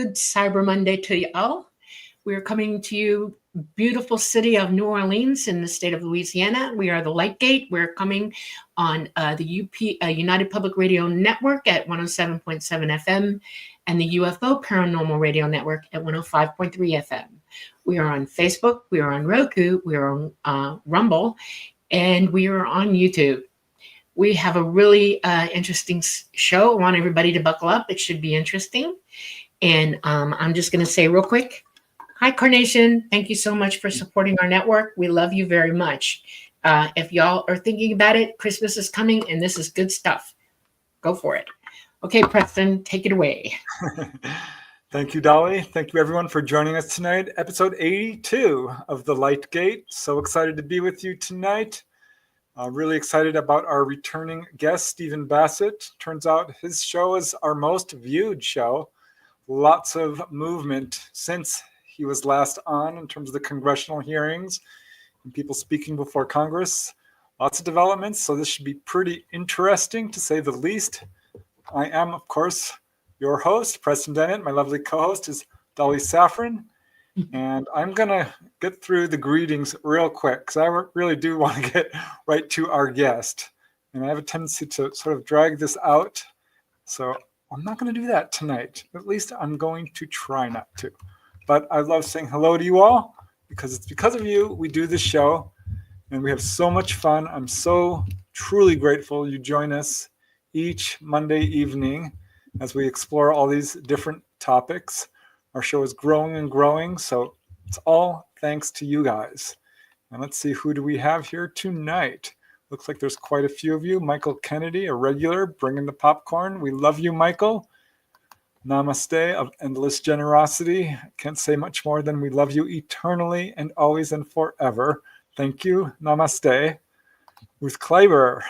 good Cyber Monday to you all. We're coming to you, beautiful city of New Orleans in the state of Louisiana. We are the Light Gate. We're coming on the United Public Radio Network at 107.7 FM and the UFO Paranormal Radio Network at 105.3 FM. We are on Facebook. We are on Roku. We are on Rumble. And we are on YouTube. We have a really interesting show. I want everybody to buckle up. It should be interesting. And I'm just going to say real quick, hi, Carnation. Thank you so much for supporting our network. We love you very much. If y'all are thinking about it, Christmas is coming, and this is good stuff. Go for it. Okay, Preston, take it away. Thank you, Dolly. Thank you, everyone, for joining us tonight. Episode 82 of The Light Gate. So excited to be with you tonight. Really excited about our returning guest, Stephen Bassett. Turns out his show is our most viewed show. Lots of movement since he was last on in terms of the congressional hearings and people speaking before Congress. Lots of developments, so this should be pretty interesting, to say the least. I am, of course, your host, Preston Dennett. My lovely co-host is Dolly Safran. And I'm going to get through the greetings real quick because I really do want to get right to our guest. And I have a tendency to sort of drag this out. So I'm not going to do that tonight. At least I'm going to try not to. But I love saying hello to you all because it's because of you we do this show. And we have so much fun. I'm so truly grateful you join us each Monday evening as we explore all these different topics. Our show is growing and growing, so it's all thanks to you guys. And let's see, who do we have here tonight? Looks like there's quite a few of you. Michael Kennedy, a regular, bringing the popcorn. We love you, Michael. Namaste of endless generosity. Can't say much more than we love you eternally and always and forever. Thank you. Namaste. Ruth Kleiber.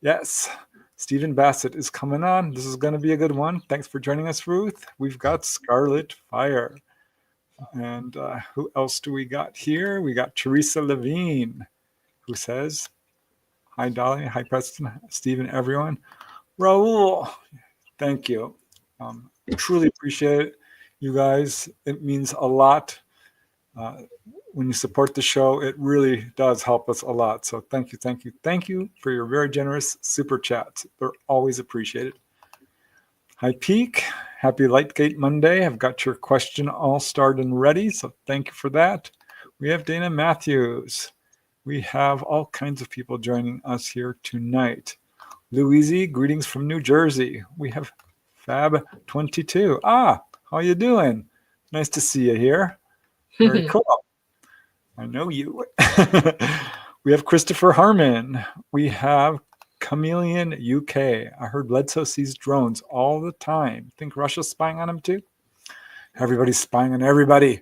Yes. Stephen Bassett is coming on. This is going to be a good one. Thanks for joining us, Ruth. We've got Scarlet Fire. And who else do we got here? We got Teresa Levine, who says, hi, Dolly. Hi, Preston. Stephen, everyone. Raul, thank you. Truly appreciate it, you guys. It means a lot. When you support the show, it really does help us a lot. So thank you, thank you, thank you for your very generous super chats. They're always appreciated. Hi, Peak. Happy Lightgate Monday. I've got your question all starred and ready, so thank you for that. We have Dana Matthews. We have all kinds of people joining us here tonight. Louise, greetings from New Jersey. We have Fab22. How you doing? Nice to see you here. Very cool. I know you. We have Christopher Harmon. We have Chameleon UK. I heard Bledsoe sees drones all the time. Think Russia's spying on him too? Everybody's spying on everybody.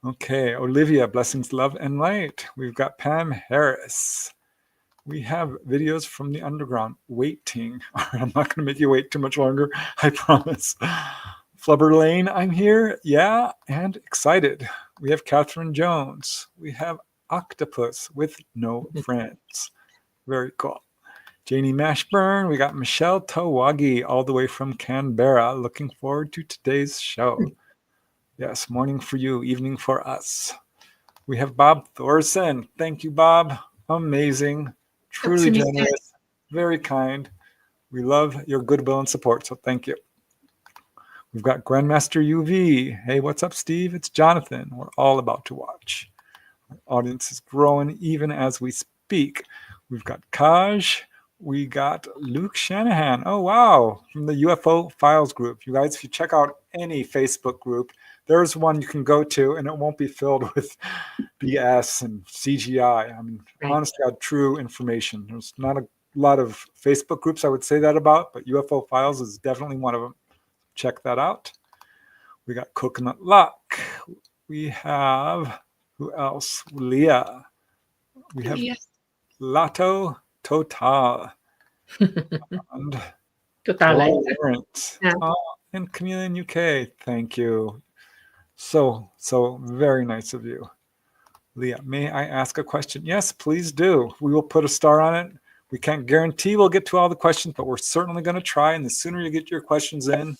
Okay, Olivia, blessings, love, and light. We've got Pam Harris. We have videos from the underground waiting. I'm not going to make you wait too much longer, I promise. Flubber Lane, I'm here. Yeah, and excited. We have Catherine Jones. We have Octopus with no friends. Very cool. Janie Mashburn. We got Michelle Tawagi all the way from Canberra. Looking forward to today's show. Yes, morning for you, evening for us. We have Bob Thorson. Thank you, Bob. Amazing. Truly generous. Very kind. We love your goodwill and support, so thank you. We've got Grandmaster UV. Hey, what's up, Steve? It's Jonathan. We're all about to watch. Our audience is growing even as we speak. We've got Kaj. We got Luke Shanahan. Oh, wow. From the UFO Files group. You guys, if you check out any Facebook group, there's one you can go to, and it won't be filled with BS and CGI. I mean, honest to God, true information. There's not a lot of Facebook groups I would say that about, but UFO Files is definitely one of them. Check that out. We got Coconut Luck. We have, who else? Leah. We have Lato Total. And Lawrence. And Chameleon UK. Thank you. So very nice of you. Leah, may I ask a question? Yes, please do. We will put a star on it. We can't guarantee we'll get to all the questions, but we're certainly going to try. And the sooner you get your questions in,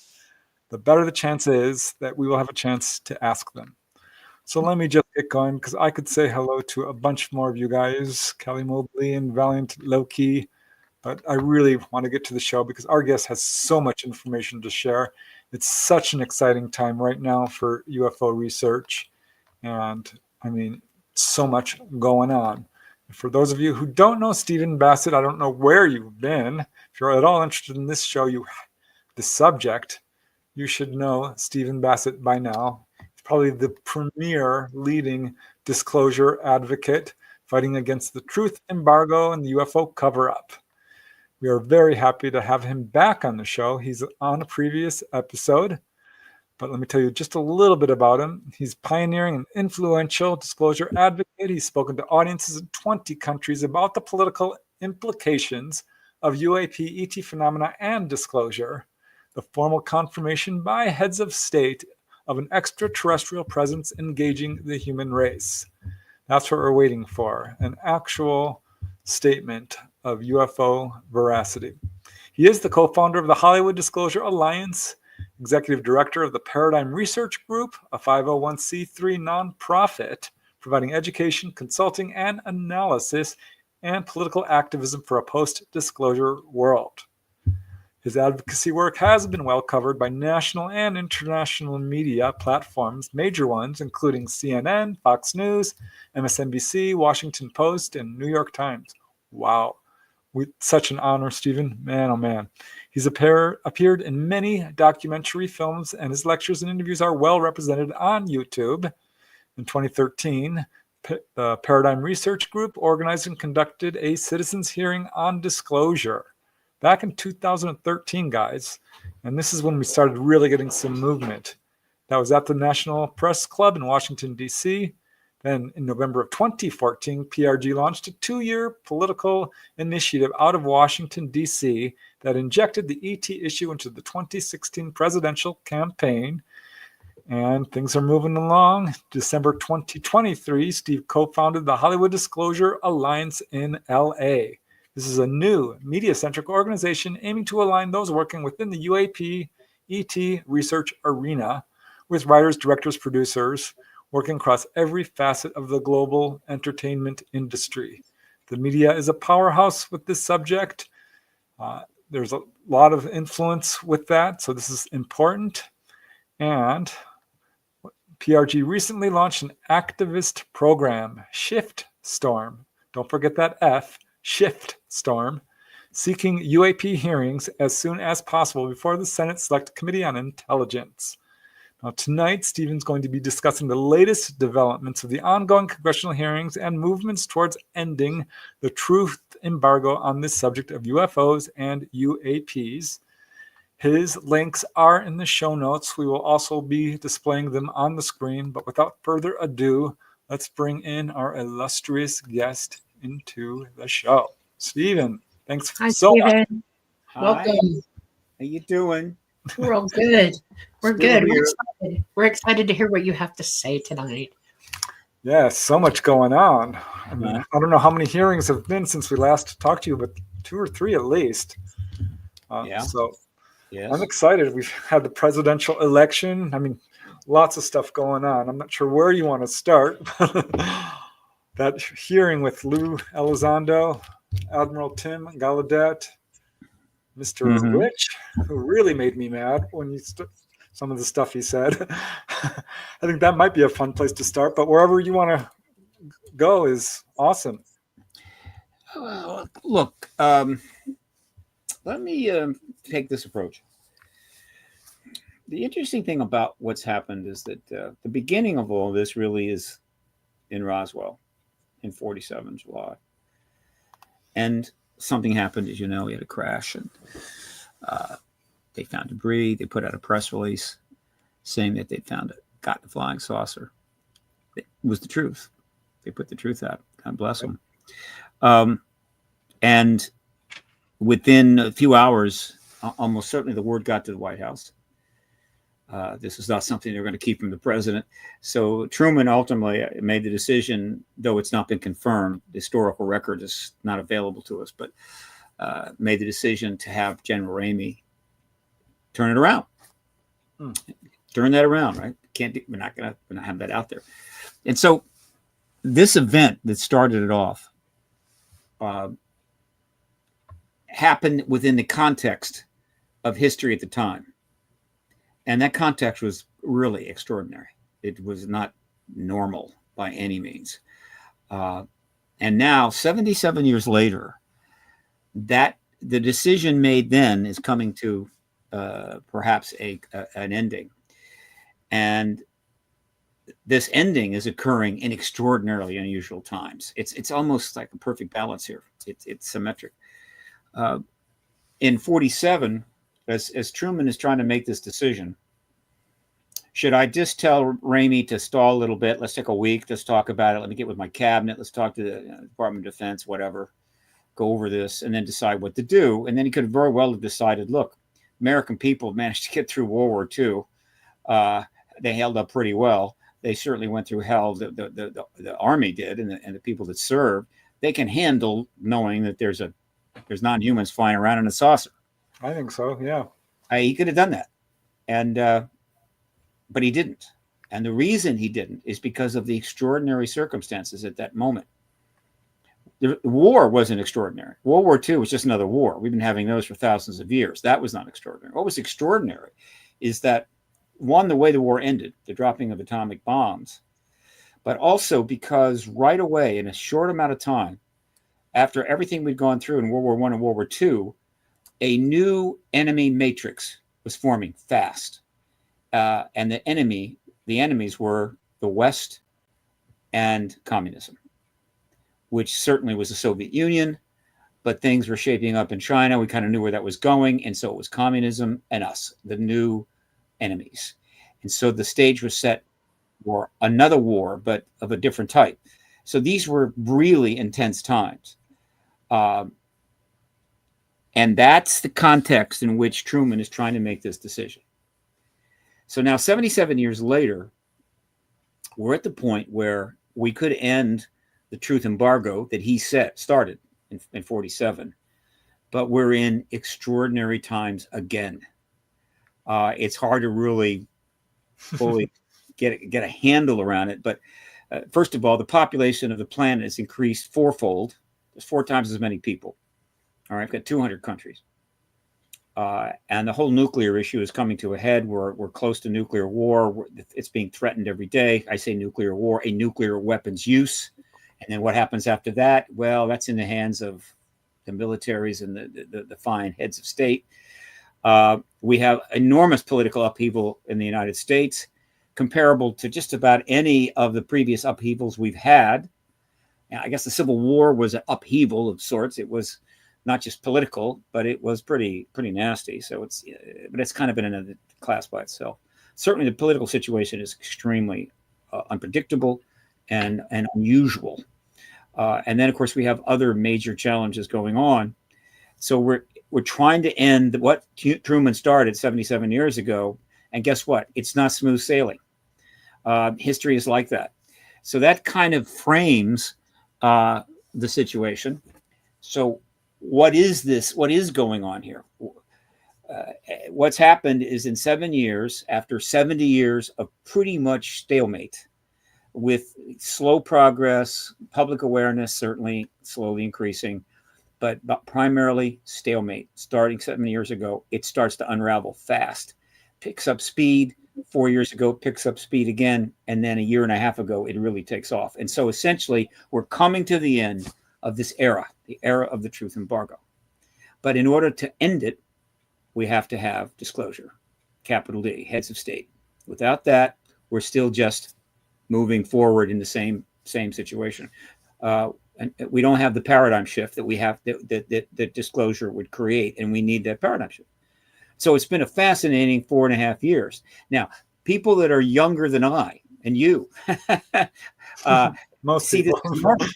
the better the chance is that we will have a chance to ask them. So let me just get going, because I could say hello to a bunch more of you guys, Kelly Mobley and Valiant Loki, but I really want to get to the show because our guest has so much information to share. It's such an exciting time right now for UFO research, and I mean, so much going on. For those of you who don't know Stephen Bassett, I don't know where you've been. If you're at all interested in this show, the subject, you should know Stephen Bassett by now. He's probably the premier leading disclosure advocate fighting against the truth embargo and the UFO cover-up. We are very happy to have him back on the show. He's on a previous episode, but let me tell you just a little bit about him. He's pioneering and influential disclosure advocate. He's spoken to audiences in 20 countries about the political implications of UAP, ET phenomena, and disclosure. The formal confirmation by heads of state of an extraterrestrial presence engaging the human race. That's what we're waiting for, an actual statement of UFO veracity. He is the co-founder of the Hollywood Disclosure Alliance, executive director of the Paradigm Research Group, a 501c3 nonprofit providing education, consulting, and analysis and political activism for a post-disclosure world. His advocacy work has been well covered by national and international media platforms, major ones including CNN, Fox News, MSNBC, Washington Post, and New York Times. Wow. Such an honor, Stephen. Man, oh man. He's appeared in many documentary films, and his lectures and interviews are well represented on YouTube. In 2013, the Paradigm Research Group organized and conducted a citizens hearing on disclosure. Back in 2013, guys, and this is when we started really getting some movement. That was at the National Press Club in Washington, D.C. Then in November of 2014, PRG launched a 2-year political initiative out of Washington, D.C. that injected the ET issue into the 2016 presidential campaign. And things are moving along. December 2023, Steve co-founded the Hollywood Disclosure Alliance in L.A. This is a new media-centric organization aiming to align those working within the UAP ET research arena with writers, directors, producers, working across every facet of the global entertainment industry. The media is a powerhouse with this subject. There's a lot of influence with that, so this is important. And PRG recently launched an activist program, Shift Storm. Don't forget that F, Shift Storm, seeking UAP hearings as soon as possible before the Senate Select Committee on Intelligence. Now, tonight, Stephen's going to be discussing the latest developments of the ongoing congressional hearings and movements towards ending the truth embargo on this subject of UFOs and UAPs. His links are in the show notes. We will also be displaying them on the screen, but without further ado, let's bring in our illustrious guest into the show. Stephen, thanks Hi, so much. Stephen. Welcome. How you doing? We're all good. We're Still good. here. We're excited to hear what you have to say tonight. Yeah, so much going on. I mean, I don't know how many hearings have been since we last talked to you, but 2 or 3 at least. So Yes. I'm excited. We've had the presidential election. I mean, lots of stuff going on. I'm not sure where you want to start. That hearing with Lou Elizondo, Admiral Tim Gallaudet, Mr. Rich, who really made me mad when you some of the stuff he said. I think that might be a fun place to start, but wherever you want to go is awesome. Look, let me take this approach. The interesting thing about what's happened is that the beginning of all this really is in Roswell in 47 July. And something happened, as you know, we had a crash, and they found debris. They put out a press release saying that they'd got the flying saucer. It was the truth. They put the truth out. God bless them. And within a few hours, almost certainly the word got to the White House. This is not something they're going to keep from the president. So Truman ultimately made the decision, though it's not been confirmed, the historical record is not available to us, but made the decision to have General Ramey turn it around. Turn that around, right? We're not gonna have that out there. And so this event that started it off happened within the context of history at the time. And that context was really extraordinary. It was not normal by any means. And now, 77 years later, that the decision made then is coming to perhaps an ending. And this ending is occurring in extraordinarily unusual times. It's almost like a perfect balance here. It's symmetric. In 47, as Truman is trying to make this decision, should I just tell Ramey to stall a little bit? Let's take a week. Let's talk about it. Let me get with my cabinet. Let's talk to the Department of Defense, whatever. Go over this and then decide what to do. And then he could very well have decided, look, American people managed to get through World War II. They held up pretty well. They certainly went through hell. The Army did, and the people that served. They can handle knowing that there's non-humans flying around in a saucer. I think so, yeah. He could have done that. And but he didn't. And the reason he didn't is because of the extraordinary circumstances at that moment. The war wasn't extraordinary. World War II was just another war. We've been having those for thousands of years. That was not extraordinary. What was extraordinary is that, one, the way the war ended, the dropping of atomic bombs, but also because right away, in a short amount of time, after everything we'd gone through in World War I and World War II, a new enemy matrix was forming fast. And the enemies were the West and communism, which certainly was the Soviet Union, but things were shaping up in China. We kind of knew where that was going. And so it was communism and us, the new enemies. And so the stage was set for another war, but of a different type. So these were really intense times. And that's the context in which Truman is trying to make this decision. So now, 77 years later, we're at the point where we could end the truth embargo that he started in 47, but we're in extraordinary times again. It's hard to really fully get a handle around it. But first of all, the population of the planet has increased fourfold. There's 4 times as many people. All right, we've got 200 countries. And the whole nuclear issue is coming to a head. We're close to nuclear war. It's being threatened every day. I say nuclear war, a nuclear weapons use. And then what happens after that? Well, that's in the hands of the militaries and the fine heads of state. We have enormous political upheaval in the United States, comparable to just about any of the previous upheavals we've had. And I guess the Civil War was an upheaval of sorts. It was not just political, but it was pretty nasty. So it's kind of in another class by itself. Certainly, the political situation is extremely unpredictable and unusual. And then, of course, we have other major challenges going on. So we're trying to end what Truman started 77 years ago. And guess what? It's not smooth sailing. History is like that. So that kind of frames the situation. So what is this? What is going on here? What's happened is in 7 years, after 70 years of pretty much stalemate, with slow progress, public awareness certainly slowly increasing, but primarily stalemate. Starting 7 years ago, it starts to unravel fast. Picks up speed. 4 years ago, picks up speed again. And then a year and a half ago, it really takes off. And so essentially, we're coming to the end of this era, the era of the truth embargo. But in order to end it, we have to have disclosure, capital D, heads of state. Without that, we're still just moving forward in the same situation. And we don't have the paradigm shift that we have that disclosure would create, and we need that paradigm shift. So it's been a fascinating 4.5 years. Now, people that are younger than I and you Most see people. this normal.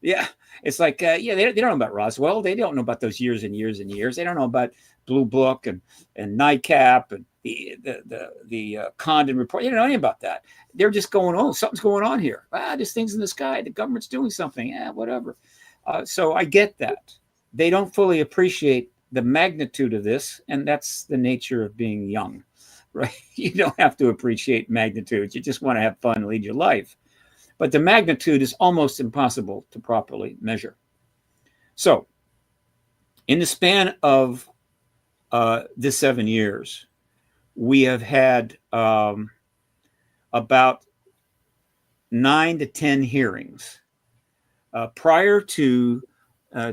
Yeah, it's like, they don't know about Roswell. They don't know about those years and years and years. They don't know about Blue Book and NICAP and the Condon report. They don't know anything about that. They're just going, oh, something's going on here. There's things in the sky. The government's doing something. Whatever. So I get that. They don't fully appreciate the magnitude of this, and that's the nature of being young. right? You don't have to appreciate magnitudes. You just want to have fun and lead your life. But the magnitude is almost impossible to properly measure. So in the span of this 7 years, we have had about 9 to 10 hearings. Prior to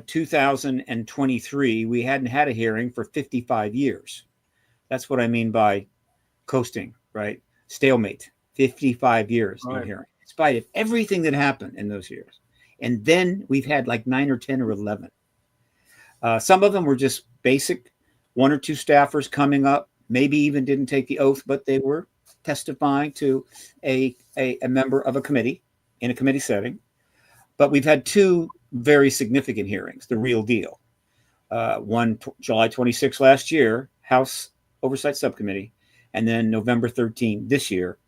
2023, we hadn't had a hearing for 55 years. That's what I mean by coasting, right? Stalemate, 55 years, no hearing, in spite of everything that happened in those years. And then we've had like 9 or 10 or 11. Some of them were just basic, 1 or 2 staffers coming up, maybe even didn't take the oath, but they were testifying to a member of a committee in a committee setting. But we've had 2 very significant hearings, the real deal. One July 26 last year, House Oversight Subcommittee, and then November 13 this year,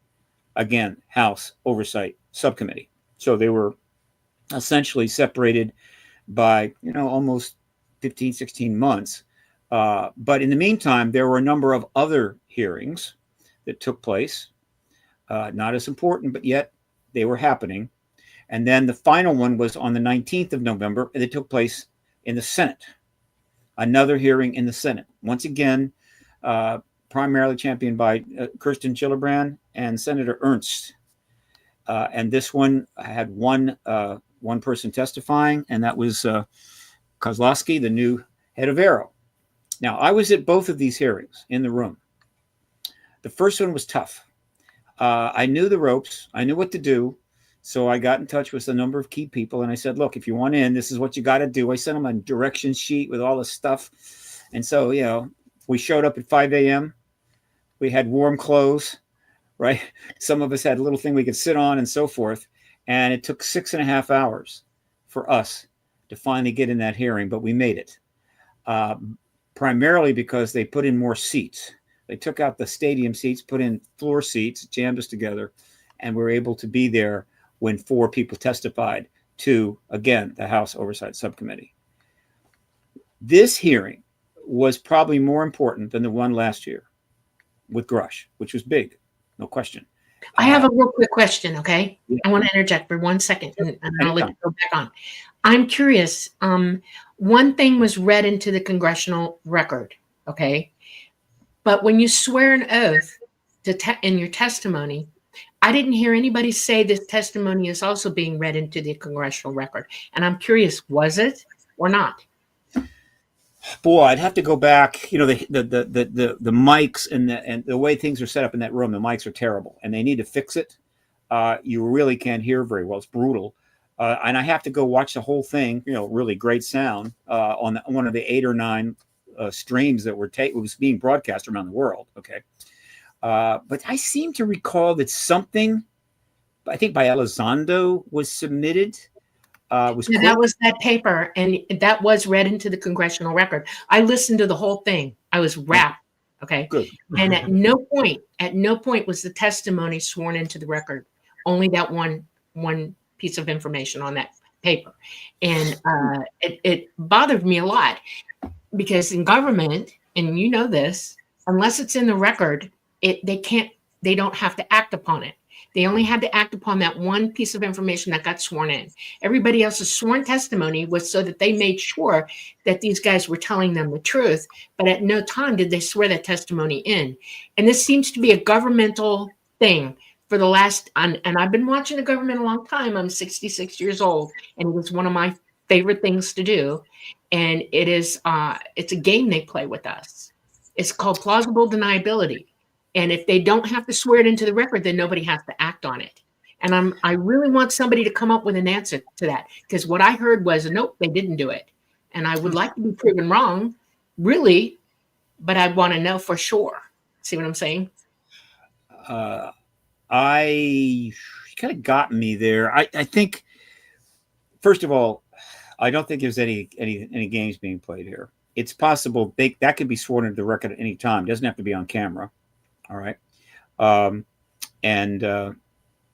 again, House Oversight Subcommittee. So they were essentially separated by, almost 15, 16 months. But in the meantime, there were a number of other hearings that took place, not as important, but yet they were happening. And then the final one was on the 19th of November, and it took place in the Senate. Another hearing in the Senate. Once again, primarily championed by Kirsten Gillibrand and Senator Ernst. And this one had one person testifying, and that was Kozlowski, the new head of Aero. Now, I was at both of these hearings in the room. The first one was tough. I knew the ropes. I knew what to do. So I got in touch with a number of key people, and I said, look, if you want in, this is what you got to do. I sent them a direction sheet with all the stuff. And so, we showed up at 5 a.m. We had warm clothes, right? Some of us had a little thing we could sit on and so forth. And it took 6.5 hours for us to finally get in that hearing, but we made it. Primarily because they put in more seats. They took out the stadium seats, put in floor seats, jammed us together, and we were able to be there when 4 people testified to, again, the House Oversight Subcommittee. This hearing was probably more important than the one last year with Grush, which was big, no question. I have a real quick question, okay? Yeah. I want to interject for 1 second, and I'll let you go back on. I'm curious. One thing was read into the congressional record, okay? But when you swear an oath in your testimony, I didn't hear anybody say this testimony is also being read into the congressional record. And I'm curious, was it or not? Boy, I'd have to go back. The mics and the way things are set up in that room, the mics are terrible, and they need to fix it. You really can't hear very well. It's brutal. And I have to go watch the whole thing. Really great sound on one of the 8 or 9 streams that was being broadcast around the world. Okay. But I seem to recall that something, I think by Elizondo, was submitted. That was that paper, and that was read into the congressional record. I listened to the whole thing. I was rapt. Okay. Good. And at no point was the testimony sworn into the record. Only that one piece of information on that paper. And it bothered me a lot because in government, and you know this, unless it's in the record, they don't have to act upon it. They only had to act upon that one piece of information that got sworn in. Everybody else's sworn testimony was so that they made sure that these guys were telling them the truth, but at no time did they swear that testimony in. And this seems to be a governmental thing for the last, and I've been watching the government a long time. I'm 66 years old, and it was one of my favorite things to do. And it's a game they play with us. It's called plausible deniability. And if they don't have to swear it into the record, then nobody has to act on it. And I really want somebody to come up with an answer to that, because what I heard was, nope, they didn't do it. And I would like to be proven wrong, really, but I want to know for sure. See what I'm saying? You kind of got me there. I think, first of all, I don't think there's any games being played here. It's possible that could be sworn into the record at any time. It doesn't have to be on camera. All right. And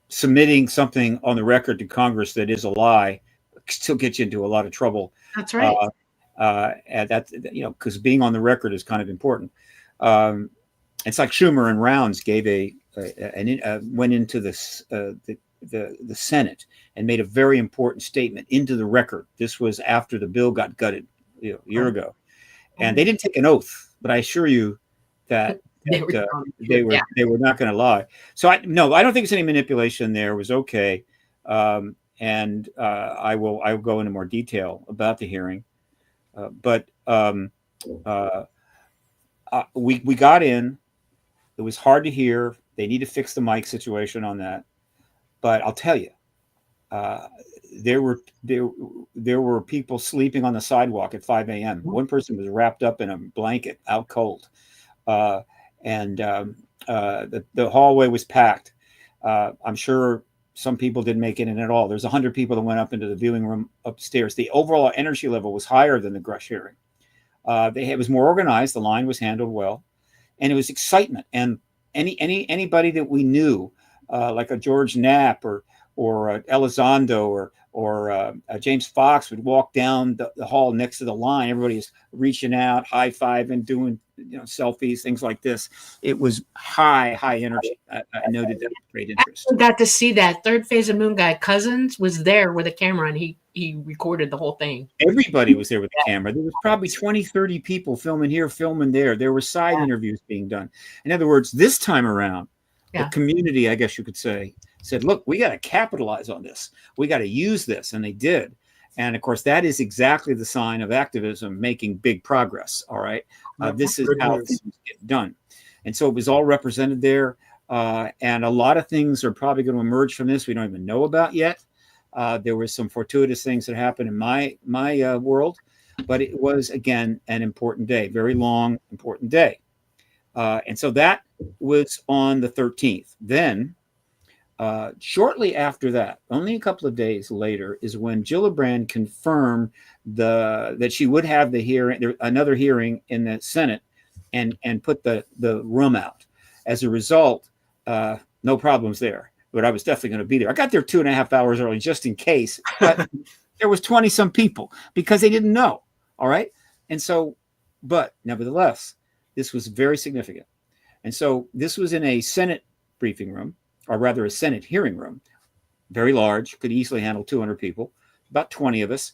submitting something on the record to Congress that is a lie still gets you into a lot of trouble. That's right. And that's, because being on the record is kind of important. it's like Schumer and Rounds gave went into the Senate and made a very important statement into the record. This was after the bill got gutted a year ago, and they didn't take an oath, but I assure you that they were not going to lie. So I don't think it's any manipulation there. It was okay, and I will go into more detail about the hearing, but we got in. It was hard to hear. They need to fix the mic situation on that. But I'll tell you, there were people sleeping on the sidewalk at 5 a.m. One person was wrapped up in a blanket, out cold, and the hallway was packed. I'm sure some people didn't make it in at all. There's 100 people that went up into the viewing room upstairs. The overall energy level was higher than the Grush hearing. It was more organized. The line was handled well, and it was excitement. And anybody that we knew, like a George Knapp or Elizondo or James Fox, would walk down the hall next to the line. Everybody's reaching out, high-fiving, doing selfies, things like this. It was high energy. I noted that with great interest. I got to see that. Third Phase of Moon guy Cousins was there with a camera, and he recorded the whole thing. Everybody was there with the camera. There was probably 20, 30 people filming here, filming there. There were side interviews being done. In other words, this time around, the community, I guess you could say, said, look, we got to capitalize on this. We got to use this. And they did. And of course, that is exactly the sign of activism making big progress. All right. This is how things get done. And so it was all represented there. And a lot of things are probably going to emerge from this we don't even know about yet. There were some fortuitous things that happened in my world, but it was, again, an important day, very long, important day. And so that was on the 13th. Then, shortly after that, only a couple of days later, is when Gillibrand confirmed that she would have another hearing in the Senate, and put the room out. As a result, no problems there. But I was definitely going to be there. I got there 2.5 hours early just in case. But there was 20-some people because they didn't know. All right. And so, but nevertheless, this was very significant. And so this was in a Senate briefing room, or rather a Senate hearing room, very large, could easily handle 200 people, about 20 of us.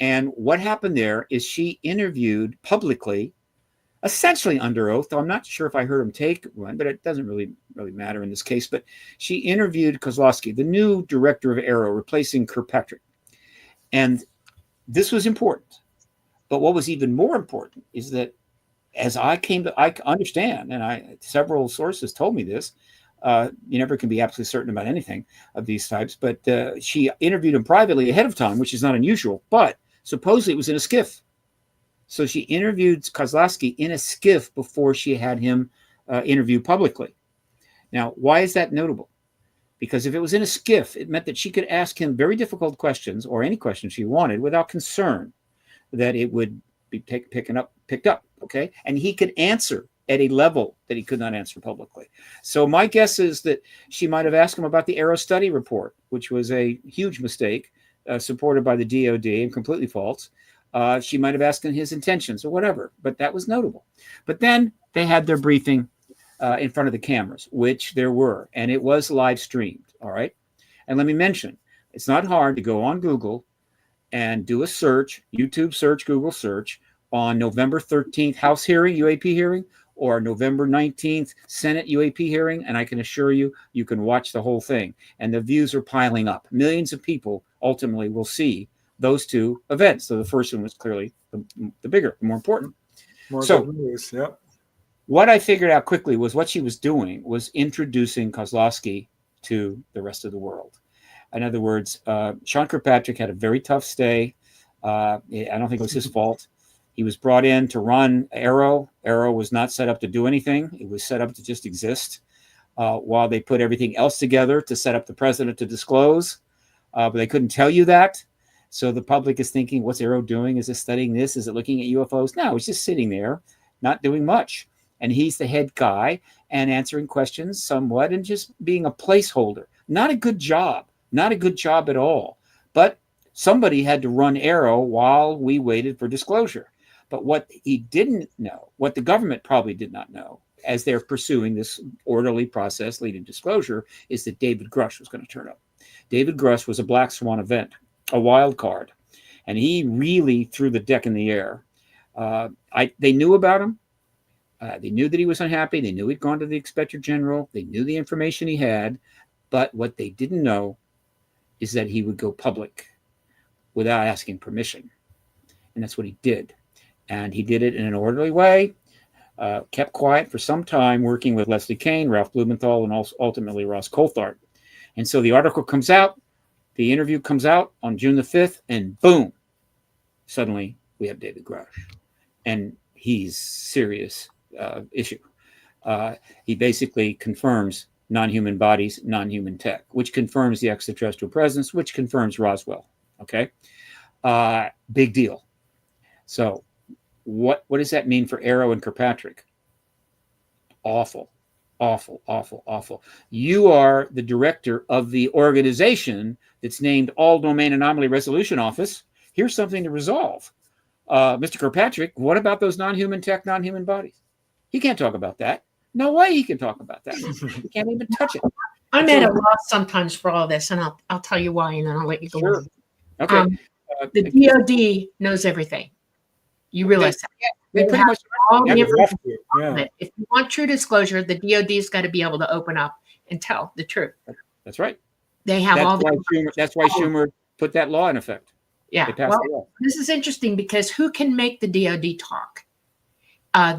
And what happened there is she interviewed publicly, essentially under oath, though I'm not sure if I heard him take one, but it doesn't really matter in this case. But she interviewed Kozlowski, the new director of Aero, replacing Kirkpatrick. And this was important. But what was even more important is that, as I understand, and several sources told me this, you never can be absolutely certain about anything of these types, but she interviewed him privately ahead of time, which is not unusual, but supposedly it was in a skiff. So she interviewed Kozlowski in a skiff before she had him interview publicly. Now, why is that notable? Because if it was in a skiff, it meant that she could ask him very difficult questions, or any question she wanted, without concern that it would be picked up, okay? And he could answer at a level that he could not answer publicly. So my guess is that she might have asked him about the Aero study report, which was a huge mistake, supported by the DOD and completely false. She might have asked him his intentions or whatever, but that was notable. But then they had their briefing in front of the cameras, which there were, and it was live streamed, all right? And let me mention, it's not hard to go on Google and do a search, YouTube search, Google search, on November 13th House hearing, UAP hearing, or November 19th Senate UAP hearing, and I can assure you, you can watch the whole thing. And the views are piling up. Millions of people ultimately will see those two events. So the first one was clearly the bigger, the more important. What I figured out quickly was what she was doing was introducing Kozlowski to the rest of the world. In other words, Sean Kirkpatrick had a very tough stay. I don't think it was his fault. He was brought in to run Aero. Aero was not set up to do anything. It was set up to just exist while they put everything else together to set up the president to disclose. But they couldn't tell you that. So the public is thinking, what's Aero doing? Is it studying this? Is it looking at UFOs? No, it's just sitting there, not doing much. And he's the head guy and answering questions somewhat and just being a placeholder. Not a good job. Not a good job at all. But somebody had to run Aero while we waited for disclosure. But what he didn't know, what the government probably did not know, as they're pursuing this orderly process leading to disclosure, is that David Grush was going to turn up. David Grush was a black swan event, a wild card, and he really threw the deck in the air. They knew about him. They knew that he was unhappy. They knew he'd gone to the inspector general. They knew the information he had. But what they didn't know is that he would go public without asking permission. And that's what he did. And he did it in an orderly way, kept quiet for some time, working with Leslie Kean, Ralph Blumenthal, and also ultimately Ross Coulthard. And so the article comes out, the interview comes out on June the 5th, and boom, suddenly we have David Grush. And he's serious issue. He basically confirms non-human bodies, non-human tech, which confirms the extraterrestrial presence, which confirms Roswell. Okay, big deal. So, what does that mean for Arrow and Kirkpatrick? Awful, awful, awful, awful. You are the director of the organization that's named All Domain Anomaly Resolution Office. Here's something to resolve. Mr. Kirkpatrick, what about those non-human tech, non-human bodies? He can't talk about that. No way he can talk about that. He can't even touch it. I'm at a loss sometimes for all this, and I'll tell you why, and then I'll let you go Sure. on. Okay. The DOD knows everything. You realize that. They pretty much All the Yeah, information. yeah. If you want true disclosure, the DOD's got to be able to open up and tell the truth. That's right. They have all That's why Schumer put that law in effect. Yeah. They passed Well, the law. this is interesting because who can make the DOD talk?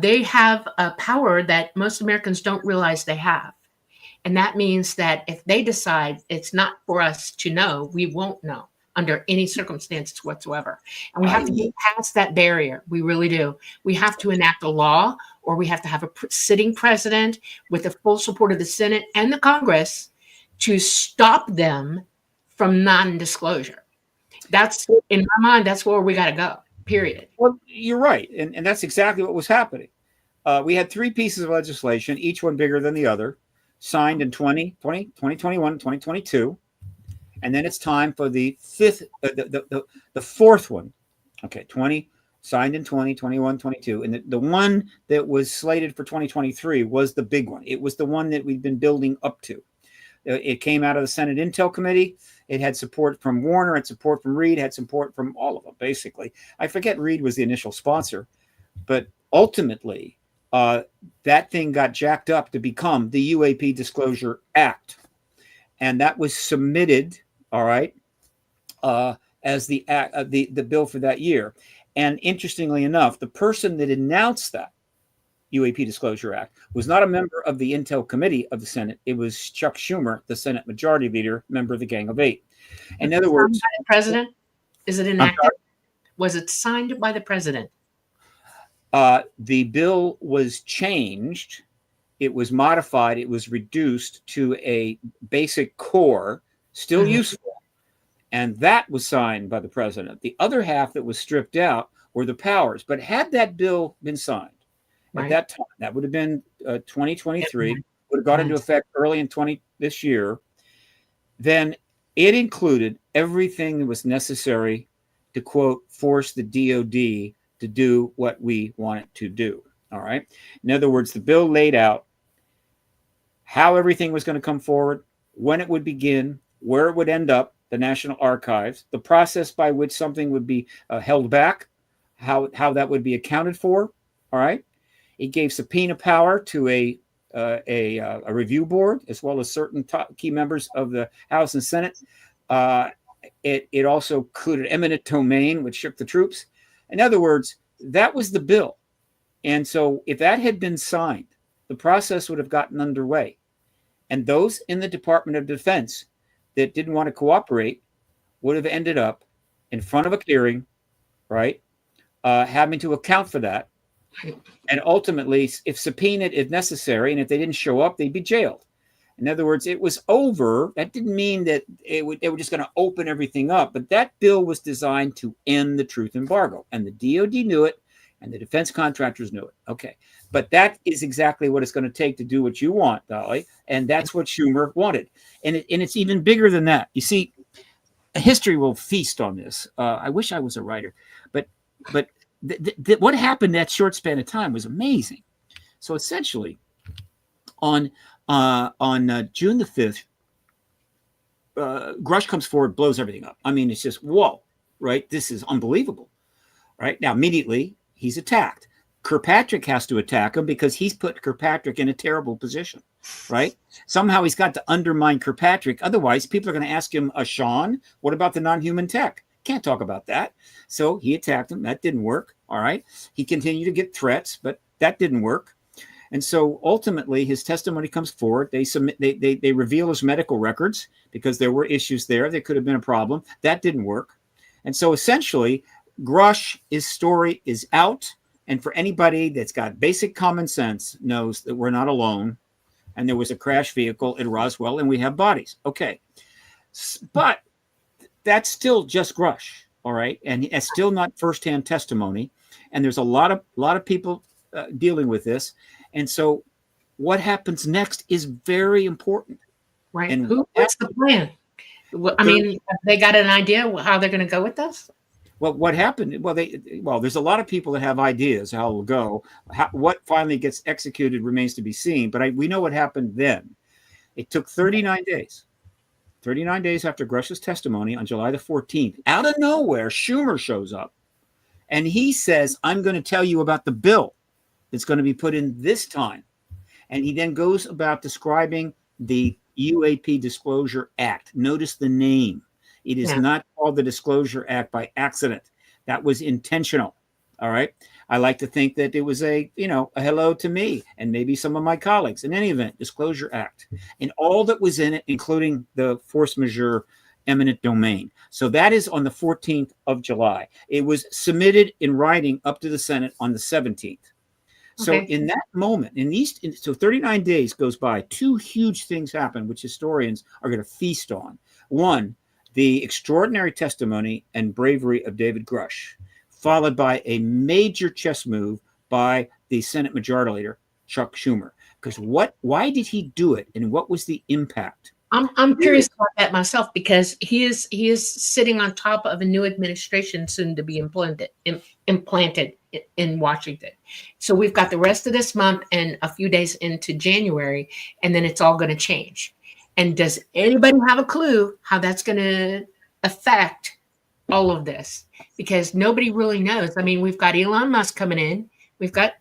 They have a power that most Americans don't realize they have. And that means that if they decide it's not for us to know, we won't know under any circumstances whatsoever. And we have to get past that barrier. We really do. We have to enact a law, or we have to have a sitting president with the full support of the Senate and the Congress to stop them from non-disclosure. That's, in my mind, that's where we got to go, period. Well, you're right. And that's exactly what was happening. We had three pieces of legislation, each one bigger than the other, signed in 2020, 2021, 2022. And then it's time for the fourth one. Okay, 20, signed in 2021, 22. And the one that was slated for 2023 was the big one. It was the one that we've been building up to. It came out of the Senate Intel Committee. It had support from Warner, had support from Reed, had support from all of them, basically. I forget Reed was the initial sponsor, but ultimately, that thing got jacked up to become the UAP Disclosure Act. And that was submitted, all right, as the bill for that year. And interestingly enough, the person that announced that UAP Disclosure Act was not a member of the Intel Committee of the Senate. It was Chuck Schumer, the Senate Majority Leader, member of the Gang of Eight. In other words, by the president, is it enacted? Was it signed by the president? The bill was changed. It was modified. It was reduced to a basic core, still useful. And that was signed by the president. The other half that was stripped out were the powers. But had that bill been signed at that time, that would have been 2023, would have gone into effect early in this year, then it included everything that was necessary to, quote, force the DOD to do what we want it to do. All right. In other words, the bill laid out how everything was going to come forward, when it would begin, where it would end up, the National Archives, the process by which something would be held back, how that would be accounted for. All right. It gave subpoena power to a review board, as well as certain key members of the House and Senate. It also included eminent domain, which shook the troops. In other words, that was the bill. And so if that had been signed, the process would have gotten underway. And those in the Department of Defense that didn't want to cooperate would have ended up in front of a hearing, right? Having to account for that. And ultimately, if subpoenaed if necessary, and if they didn't show up, they'd be jailed. In other words, it was over. That didn't mean that they were just going to open everything up. But that bill was designed to end the truth embargo. And the DOD knew it, and the defense contractors knew it. Okay. But that is exactly what it's going to take to do what you want, Dolly. And that's what Schumer wanted. And it's even bigger than that. You see, history will feast on this. I wish I was a writer. But what happened that short span of time was amazing. So essentially, On June the 5th, Grush comes forward, blows everything up. I mean, it's just, whoa, right? This is unbelievable, right? Now, immediately, he's attacked. Kirkpatrick has to attack him because he's put Kirkpatrick in a terrible position, right? Somehow he's got to undermine Kirkpatrick. Otherwise, people are going to ask him, Sean, what about the non-human tech? Can't talk about that. So he attacked him. That didn't work, all right? He continued to get threats, but that didn't work. And so ultimately, his testimony comes forward. They reveal his medical records because there were issues there. There could have been a problem. That didn't work. And so essentially, Grush's story is out. And for anybody that's got basic common sense knows that we're not alone. And there was a crash vehicle in Roswell and we have bodies. Okay. But that's still just Grush. All right. And it's still not firsthand testimony. And there's a lot of people dealing with this. And so what happens next is very important. Right. And what's the plan? I mean, they got an idea how they're going to go with this? Well, what happened? Well, there's a lot of people that have ideas how it will go. What finally gets executed remains to be seen. But we know what happened then. It took 39 days. 39 days after Grush's testimony on July the 14th, out of nowhere, Schumer shows up. And he says, I'm going to tell you about the bill that's going to be put in this time. And he then goes about describing the UAP Disclosure Act. Notice the name. It is not called the Disclosure Act by accident. That was intentional. All right. I like to think that it was a hello to me and maybe some of my colleagues. In any event, Disclosure Act and all that was in it, including the force majeure eminent domain. So that is on the 14th of July. It was submitted in writing up to the Senate on the 17th. So in that moment, so 39 days goes by, two huge things happen, which historians are going to feast on. One, the extraordinary testimony and bravery of David Grush, followed by a major chess move by the Senate Majority Leader, Chuck Schumer. Because why did he do it, and what was the impact? I'm curious about that myself, because he is sitting on top of a new administration soon to be implanted in Washington. So we've got the rest of this month and a few days into January, and then it's all going to change. And does anybody have a clue how that's going to affect all of this? Because nobody really knows. I mean, we've got Elon Musk coming in. We've got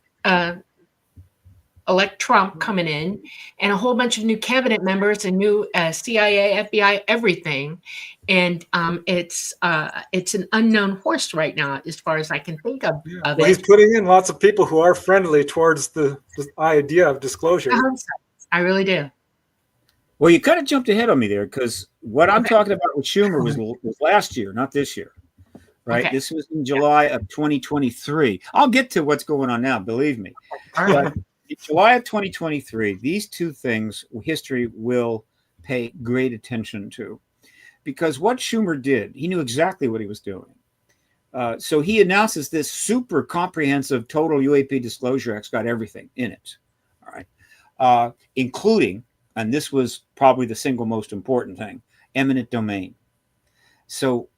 elect Trump coming in, and a whole bunch of new cabinet members and new CIA, FBI, everything. And it's an unknown horse right now, as far as I can think of Well, it. he's putting in lots of people who are friendly towards the idea of disclosure. I really do. Well, you kind of jumped ahead on me there, because what I'm talking about with Schumer was last year, not this year. Right. This was in July of 2023. I'll get to what's going on now, believe me. But in July of 2023, these two things history will pay great attention to, because what Schumer did, he knew exactly what he was doing. So he announces this super comprehensive total UAP Disclosure Act, got everything in it. All right. Including, and this was probably the single most important thing, eminent domain. So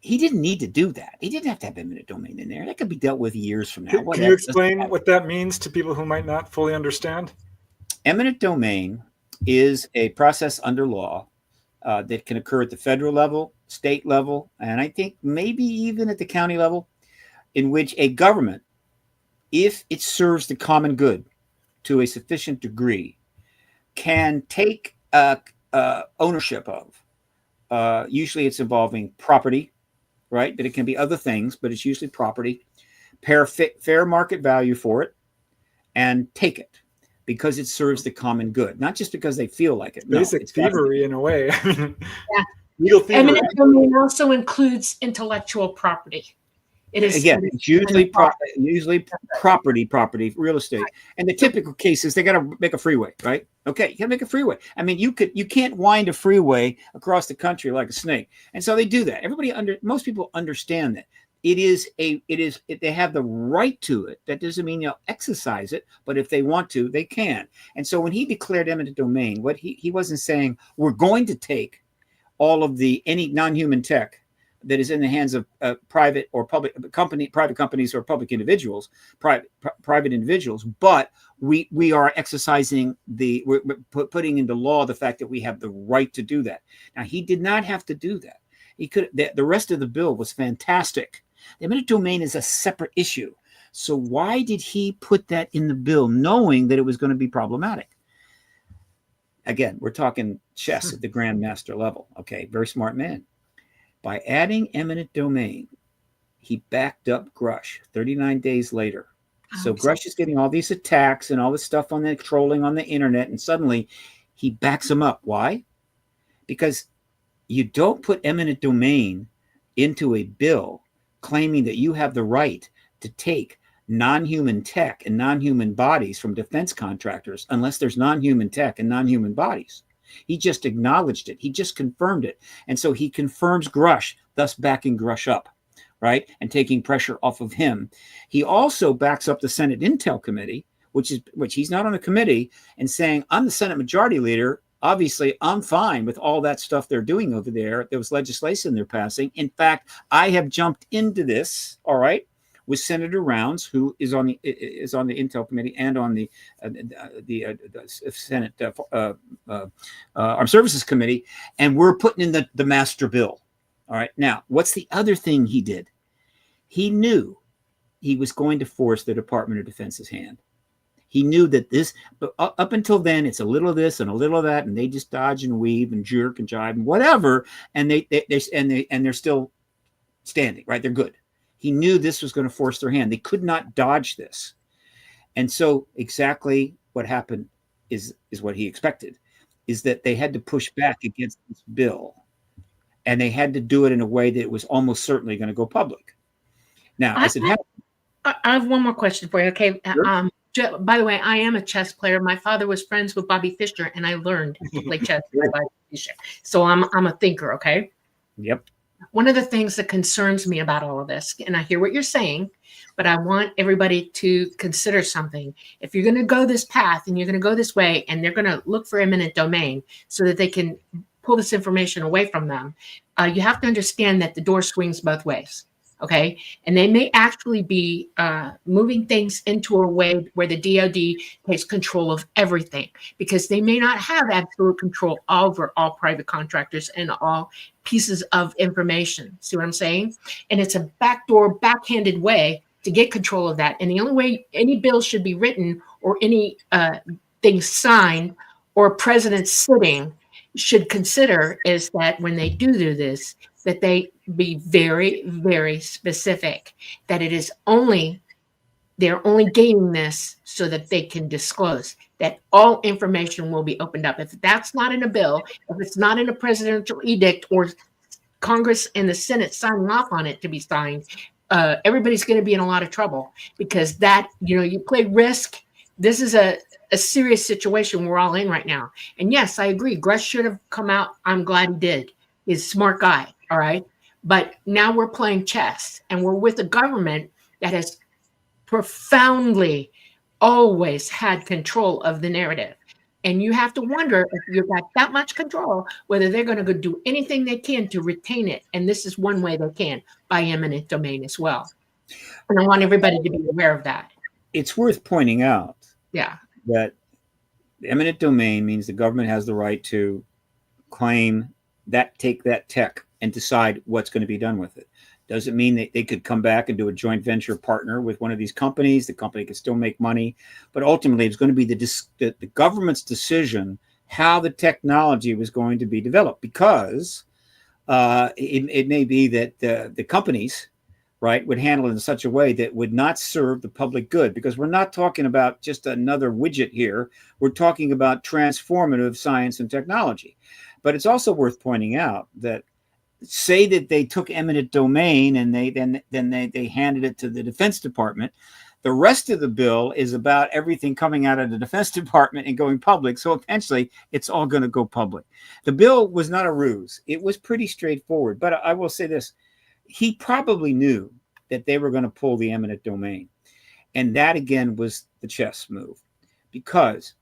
he didn't need to do that. He didn't have to have eminent domain in there. That could be dealt with years from now. Can you explain what that means to people who might not fully understand? Eminent domain is a process under law that can occur at the federal level, state level, and I think maybe even at the county level, in which a government, if it serves the common good to a sufficient degree, can take ownership of. Usually it's involving property, right? But it can be other things, but it's usually property, fair market value for it, and take it because it serves the common good, not just because they feel like it. Basic thievery in a way. Legal thievery. Eminent domain also includes intellectual property. It is it's usually property, real estate. And the typical case is they got to make a freeway, right? Okay, you got to make a freeway. I mean, you can't wind a freeway across the country like a snake, and so they do that. Most people understand that they have the right to it. That doesn't mean they'll exercise it, but if they want to, they can. And so when he declared eminent domain, what he wasn't saying we're going to take all of any non-human tech that is in the hands of private companies or public individuals, private individuals. But we are exercising we're putting into law the fact that we have the right to do that. Now, he did not have to do that. He could. The rest of the bill was fantastic. The eminent domain is a separate issue. So why did he put that in the bill, knowing that it was going to be problematic? Again, we're talking chess at the grandmaster level. Okay, very smart man. By adding eminent domain, he backed up Grush 39 days later. So Grush is getting all these attacks and all this stuff on the trolling on the internet, and suddenly he backs him up. Why? Because you don't put eminent domain into a bill claiming that you have the right to take non-human tech and non-human bodies from defense contractors unless there's non-human tech and non-human bodies. He just acknowledged it. He just confirmed it. And so he confirms Grush, thus backing Grush up, right? And taking pressure off of him. He also backs up the Senate Intel Committee, which he's not on the committee, and saying, I'm the Senate Majority Leader. Obviously, I'm fine with all that stuff they're doing over there. There was legislation they're passing. In fact, I have jumped into this, all right, with Senator Rounds, who is on the Intel Committee and on the Senate Armed Services Committee, and we're putting in the master bill. All right. Now, what's the other thing he did? He knew he was going to force the Department of Defense's hand. He knew that this, but up until then, it's a little of this and a little of that, and they just dodge and weave and jerk and jive and whatever, and they're still standing, right? They're good. He knew this was going to force their hand. They could not dodge this. And so exactly what happened is what he expected, is that they had to push back against this bill, and they had to do it in a way that it was almost certainly going to go public. Now, as it happened, I have one more question for you. Okay. Sure. By the way, I am a chess player. My father was friends with Bobby Fischer, and I learned to play chess with Bobby Fischer. So I'm a thinker. Okay. Yep. One of the things that concerns me about all of this, and I hear what you're saying, but I want everybody to consider something. If you're going to go this path and you're going to go this way, and they're going to look for eminent domain so that they can pull this information away from them, you have to understand that the door swings both ways. Okay. And they may actually be moving things into a way where the DoD takes control of everything, because they may not have absolute control over all private contractors and all pieces of information. See what I'm saying? And it's a backdoor, backhanded way to get control of that. And the only way any bill should be written or any thing signed or a president sitting should consider is that when they do this, that they be very, very specific, that it is they're only gaining this so that they can disclose that all information will be opened up. If that's not in a bill, if it's not in a presidential edict or Congress and the Senate signing off on it to be signed, everybody's going to be in a lot of trouble, because that, you play risk. This is a serious situation we're all in right now. And yes, I agree. Grush should have come out. I'm glad he did. He's a smart guy. All right. But now we're playing chess, and we're with a government that has profoundly always had control of the narrative. And you have to wonder, if you've got that much control, whether they're going to go do anything they can to retain it. And this is one way they can, by eminent domain as well. And I want everybody to be aware of that. It's worth pointing out that eminent domain means the government has the right to claim that, take that tech and decide what's going to be done with it. Doesn't mean that they could come back and do a joint venture partner with one of these companies. The company could still make money, but ultimately it's going to be the government's decision how the technology was going to be developed, because it may be that the companies, right, would handle it in such a way that would not serve the public good, because we're not talking about just another widget here. We're talking about transformative science and technology. But it's also worth pointing out that, say that they took eminent domain and they handed it to the Defense Department. The rest of the bill is about everything coming out of the Defense Department and going public. So eventually it's all going to go public. The bill was not a ruse. It was pretty straightforward. But I will say this. He probably knew that they were going to pull the eminent domain. And that, again, was the chess move, because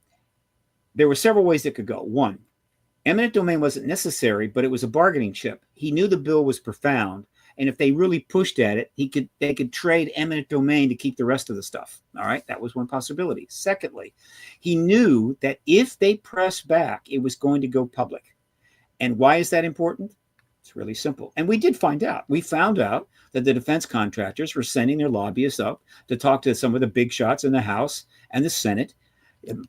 there were several ways that could go. One, eminent domain wasn't necessary, but it was a bargaining chip. He knew the bill was profound, And if they really pushed at it, they could trade eminent domain to keep the rest of the stuff. All right. That was one possibility. Secondly, he knew that if they pressed back, it was going to go public. And why is that important? It's really simple. And we did find out. We found out that the defense contractors were sending their lobbyists up to talk to some of the big shots in the House and the Senate,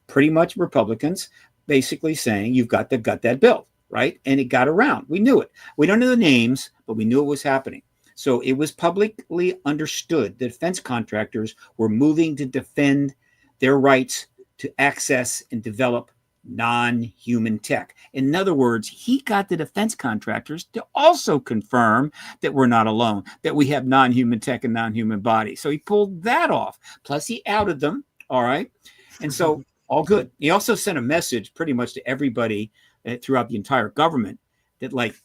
pretty much Republicans, basically saying, you've got that bill. Right. And it got around. We knew it. We don't know the names, but we knew it was happening. So it was publicly understood that defense contractors were moving to defend their rights to access and develop non-human tech. In other words, he got the defense contractors to also confirm that we're not alone, that we have non-human tech and non-human bodies. So he pulled that off. Plus he outed them. All right. And so all good. He also sent a message pretty much to everybody throughout the entire government that, like,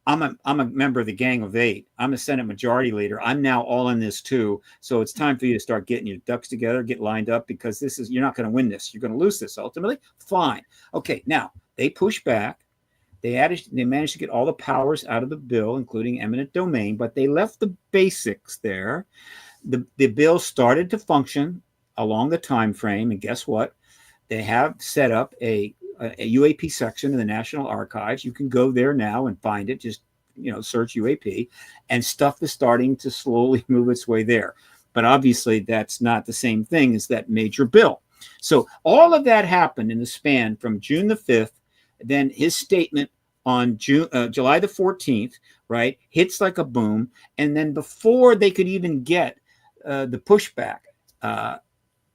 I'm a member of the Gang of Eight. I'm a Senate Majority Leader. I'm now all in this too. So it's time for you to start getting your ducks together, get lined up, because you're not going to win this. You're going to lose this ultimately. Fine. Okay. Now they pushed back. They managed to get all the powers out of the bill, including eminent domain, but they left the basics there. The bill started to function along the time frame, and guess what? They have set up a UAP section in the National Archives. You can go there now and find it. Just, search UAP, and stuff is starting to slowly move its way there. But obviously that's not the same thing as that major bill. So all of that happened in the span from June the 5th, then his statement on July the 14th, right, hits like a boom. And then before they could even get the pushback,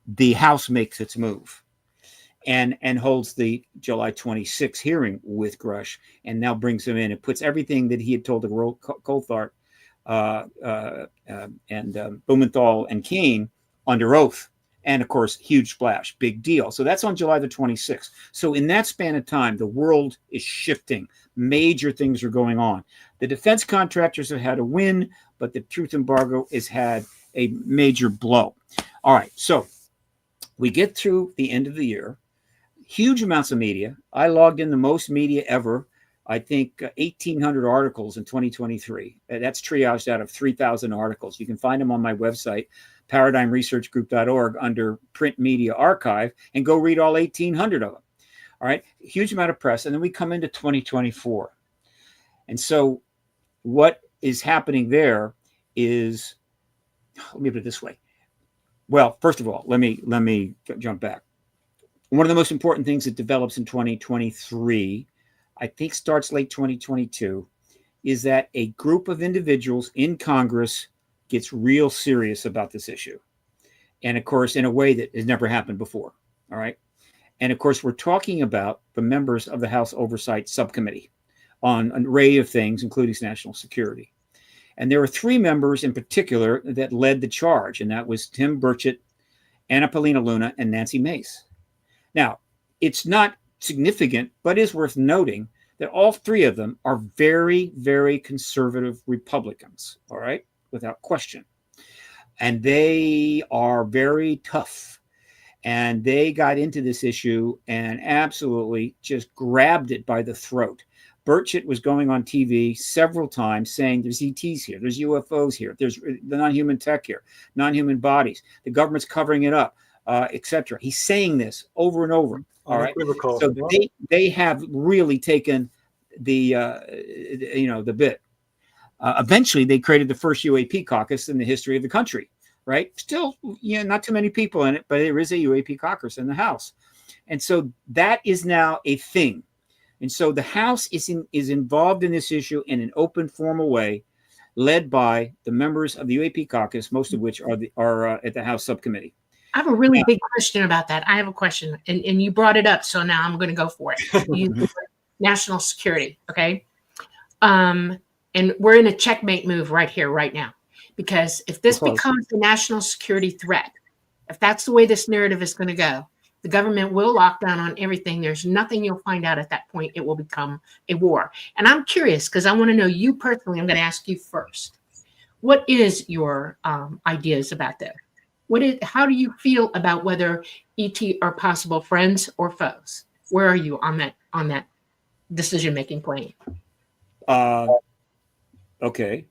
the House makes its move. And holds the July 26 hearing with Grush, and now brings him in and puts everything that he had told the Royal Coulthard and Blumenthal and Keane under oath. And of course, huge splash, big deal. So that's on July the 26th. So in that span of time, the world is shifting. Major things are going on. The defense contractors have had a win, but the truth embargo has had a major blow. All right. So we get through the end of the year. Huge amounts of media. I logged in the most media ever. I think 1,800 articles in 2023. That's triaged out of 3,000 articles. You can find them on my website, paradigmresearchgroup.org, under print media archive, and go read all 1,800 of them. All right. Huge amount of press. And then we come into 2024. And so what is happening there is, let me put it this way. Well, first of all, let me jump back. One of the most important things that develops in 2023, I think starts late 2022, is that a group of individuals in Congress gets real serious about this issue. And of course, in a way that has never happened before. All right. And of course, we're talking about the members of the House Oversight Subcommittee on an array of things, including national security. And there were three members in particular that led the charge, and that was Tim Burchett, Anna Paulina Luna, and Nancy Mace. Now, it's not significant, but is worth noting that all three of them are very, very conservative Republicans, all right, without question. And they are very tough. And they got into this issue and absolutely just grabbed it by the throat. Burchett was going on TV several times saying there's ETs here, there's UFOs here, there's the non-human tech here, non-human bodies, the government's covering it up. Etc. He's saying this over and over. All right. So they have really taken the bit. Eventually, they created the first UAP caucus in the history of the country. Right. Still, not too many people in it, but there is a UAP caucus in the House, and so that is now a thing. And so the House is involved in this issue in an open, formal way, led by the members of the UAP caucus, most of which are at the House subcommittee. I have a really big question about that. I have a question, and you brought it up, so now I'm going to go for it. National security, okay? And we're in a checkmate move right here, right now, because if this becomes a national security threat, if that's the way this narrative is going to go, the government will lock down on everything. There's nothing you'll find out at that point. It will become a war. And I'm curious because I want to know you personally. I'm going to ask you first. What is your ideas about that? How do you feel about whether ET are possible friends or foes? Where are you on that decision-making plane? Okay.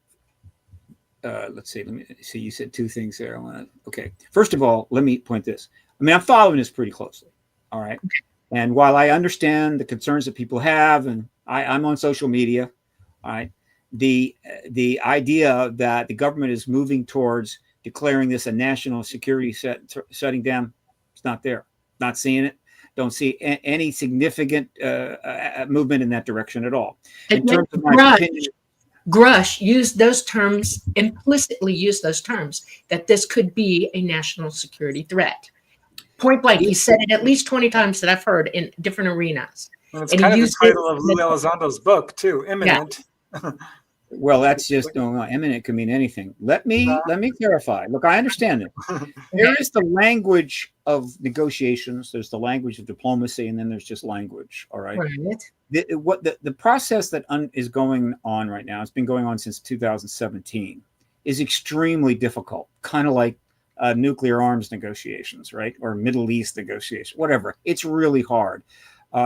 let's see. Let me see. You said two things there. Okay. First of all, let me point this. I mean, I'm following this pretty closely. All right. And while I understand the concerns that people have, and I'm on social media, all right, the idea that the government is moving towards declaring this a national security shutting down, it's not there. Not seeing it. Don't see any significant movement in that direction at all. In terms of my opinion, Grush used those terms, implicitly used those terms, that this could be a national security threat. Point blank, he said it at least 20 times that I've heard in different arenas. And it's kind of the title of Lou Elizondo's book, too, Imminent. Yeah. Well, that's just no. Imminent can mean anything. Let me clarify. Look, I understand it. There is the language of negotiations. There's the language of diplomacy, and then there's just language. All right. The process that is going on right now, it's been going on since 2017, is extremely difficult. Kind of like nuclear arms negotiations, right, or Middle East negotiations, whatever. It's really hard.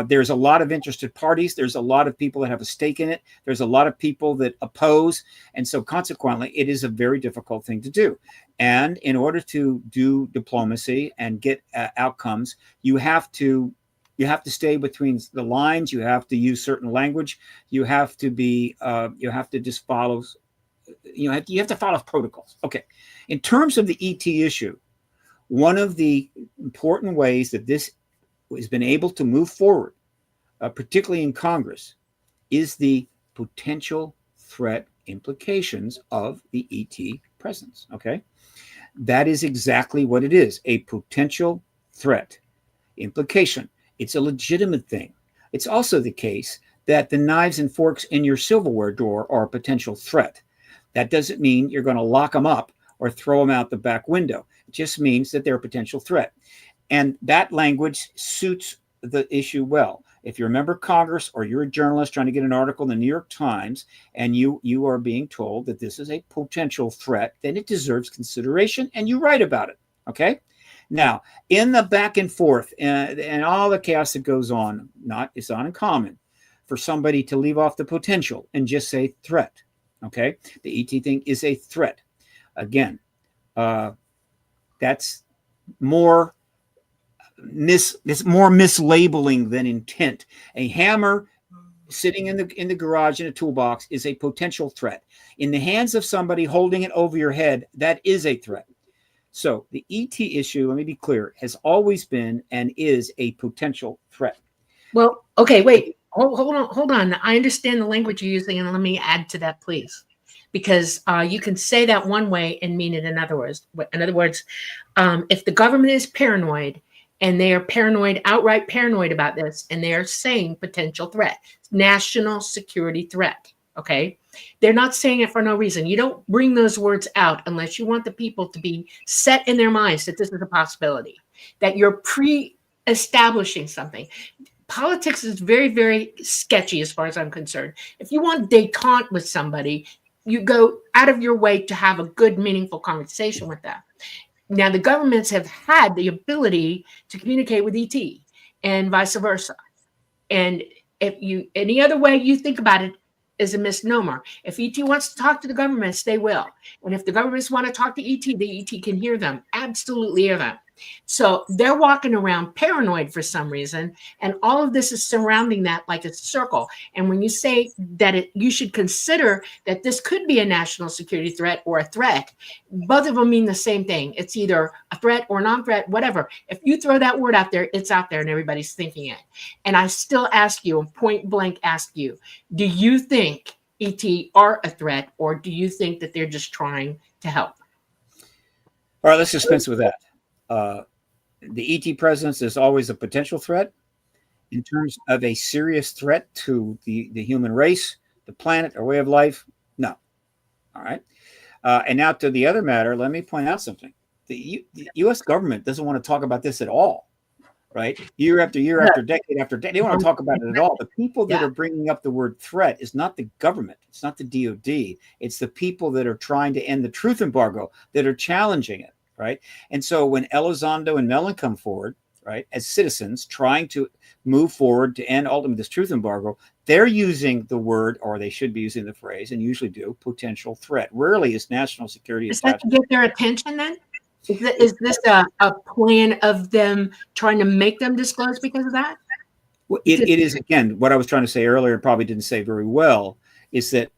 There's a lot of interested parties. There's a lot of people that have a stake in it. There's a lot of people that oppose. And so consequently, it is a very difficult thing to do. And in order to do diplomacy and get outcomes, you have to stay between the lines. You have to use certain language. You have to just follow, you have to follow protocols. Okay. In terms of the ET issue, one of the important ways that this has been able to move forward, particularly in Congress, is the potential threat implications of the ET presence. Okay, that is exactly what it is, a potential threat implication. It's a legitimate thing. It's also the case that the knives and forks in your silverware drawer are a potential threat. That doesn't mean you're going to lock them up or throw them out the back window. It just means that they're a potential threat. And that language suits the issue well. If you're a member of Congress or you're a journalist trying to get an article in the New York Times and you are being told that this is a potential threat, then it deserves consideration and you write about it. Okay? Now, in the back and forth and all the chaos that goes on, it's not uncommon for somebody to leave off the potential and just say threat. Okay? The ET thing is a threat. Again, that's more mislabeling than intent. A hammer sitting in the garage in a toolbox is a potential threat. In the hands of somebody holding it over your head, that is a threat. So the ET issue, let me be clear, has always been and is a potential threat. Well, okay, wait, hold on. I understand the language you're using, and let me add to that, please. Because you can say that one way and mean it in other words. In other words, if the government is paranoid, and they are outright paranoid about this, and they are saying potential threat, national security threat, okay? They're not saying it for no reason. You don't bring those words out unless you want the people to be set in their minds that this is a possibility, that you're pre-establishing something. Politics is very, very sketchy as far as I'm concerned. If you want détente with somebody, you go out of your way to have a good, meaningful conversation with them. Now, the governments have had the ability to communicate with ET and vice versa. And if any other way you think about it is a misnomer. If ET wants to talk to the governments, they will. And if the governments want to talk to ET, the ET can hear them, absolutely hear them. So they're walking around paranoid for some reason, and all of this is surrounding that like a circle. And when you say that you should consider that this could be a national security threat or a threat, both of them mean the same thing. It's either a threat or non-threat, whatever. If you throw that word out there, it's out there and everybody's thinking it. And I still ask you, and point blank ask you, do you think ET are a threat, or do you think that they're just trying to help? All right, let's dispense with that. The ET presence is always a potential threat. In terms of a serious threat to the human race, the planet, our way of life, no. All right. And now to the other matter, let me point out something. The U.S. government doesn't want to talk about this at all, right? Year after year, after decade after decade, they don't want to talk about it at all. The people that are bringing up the word threat is not the government. It's not the DOD. It's the people that are trying to end the truth embargo that are challenging it. Right. And so when Elizondo and Mellon come forward, right, as citizens trying to move forward to end ultimately this truth embargo, they're using the word, or they should be using the phrase, and usually do, potential threat. Rarely is national security Is that attached. to get their attention then? Is this a plan of them trying to make them disclose because of that? Well, it is, again, what I was trying to say earlier, and probably didn't say very well, is that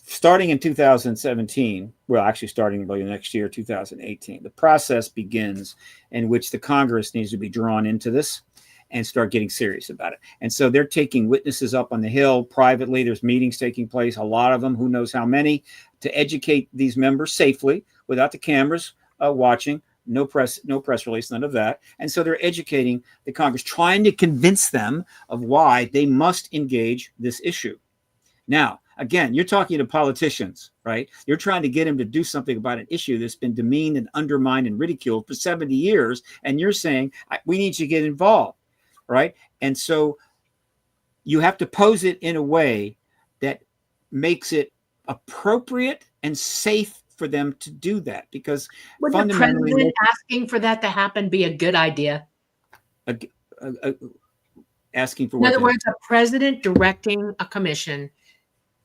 starting in 2017, well, actually starting early next year, 2018, the process begins in which the Congress needs to be drawn into this and start getting serious about it. And so they're taking witnesses up on the Hill privately. There's meetings taking place, a lot of them, who knows how many, to educate these members safely without the cameras watching. No press release, none of that. And so they're educating the Congress, trying to convince them of why they must engage this issue. Now, again, you're talking to politicians, right? You're trying to get them to do something about an issue that's been demeaned and undermined and ridiculed for 70 years. And you're saying, we need you to get involved, right? And so you have to pose it in a way that makes it appropriate and safe for them to do that, because would the president asking for that to happen be a good idea? Asking for in what? other words, a president directing a commission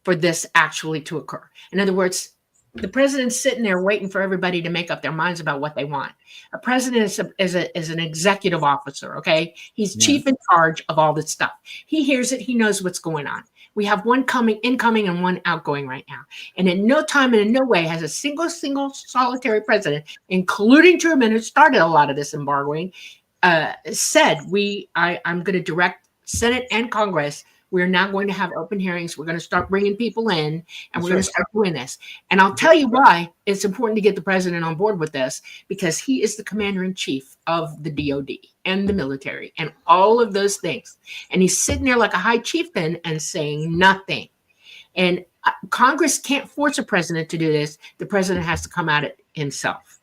for this actually to occur. In other words, the president's sitting there waiting for everybody to make up their minds about what they want. A president is an executive officer, okay? He's chief in charge of all this stuff. He hears it. He knows what's going on. We have one incoming and one outgoing right now. And in no time and in no way has a single solitary president, including Truman, who started a lot of this embargoing, said, I'm going to direct Senate and Congress. We're now going to have open hearings. We're going to start bringing people in, and we're going to start doing this. And I'll tell you why it's important to get the president on board with this, because he is the commander-in-chief of the DOD and the military and all of those things. And he's sitting there like a high chieftain and saying nothing. And Congress can't force a president to do this. The president has to come at it himself.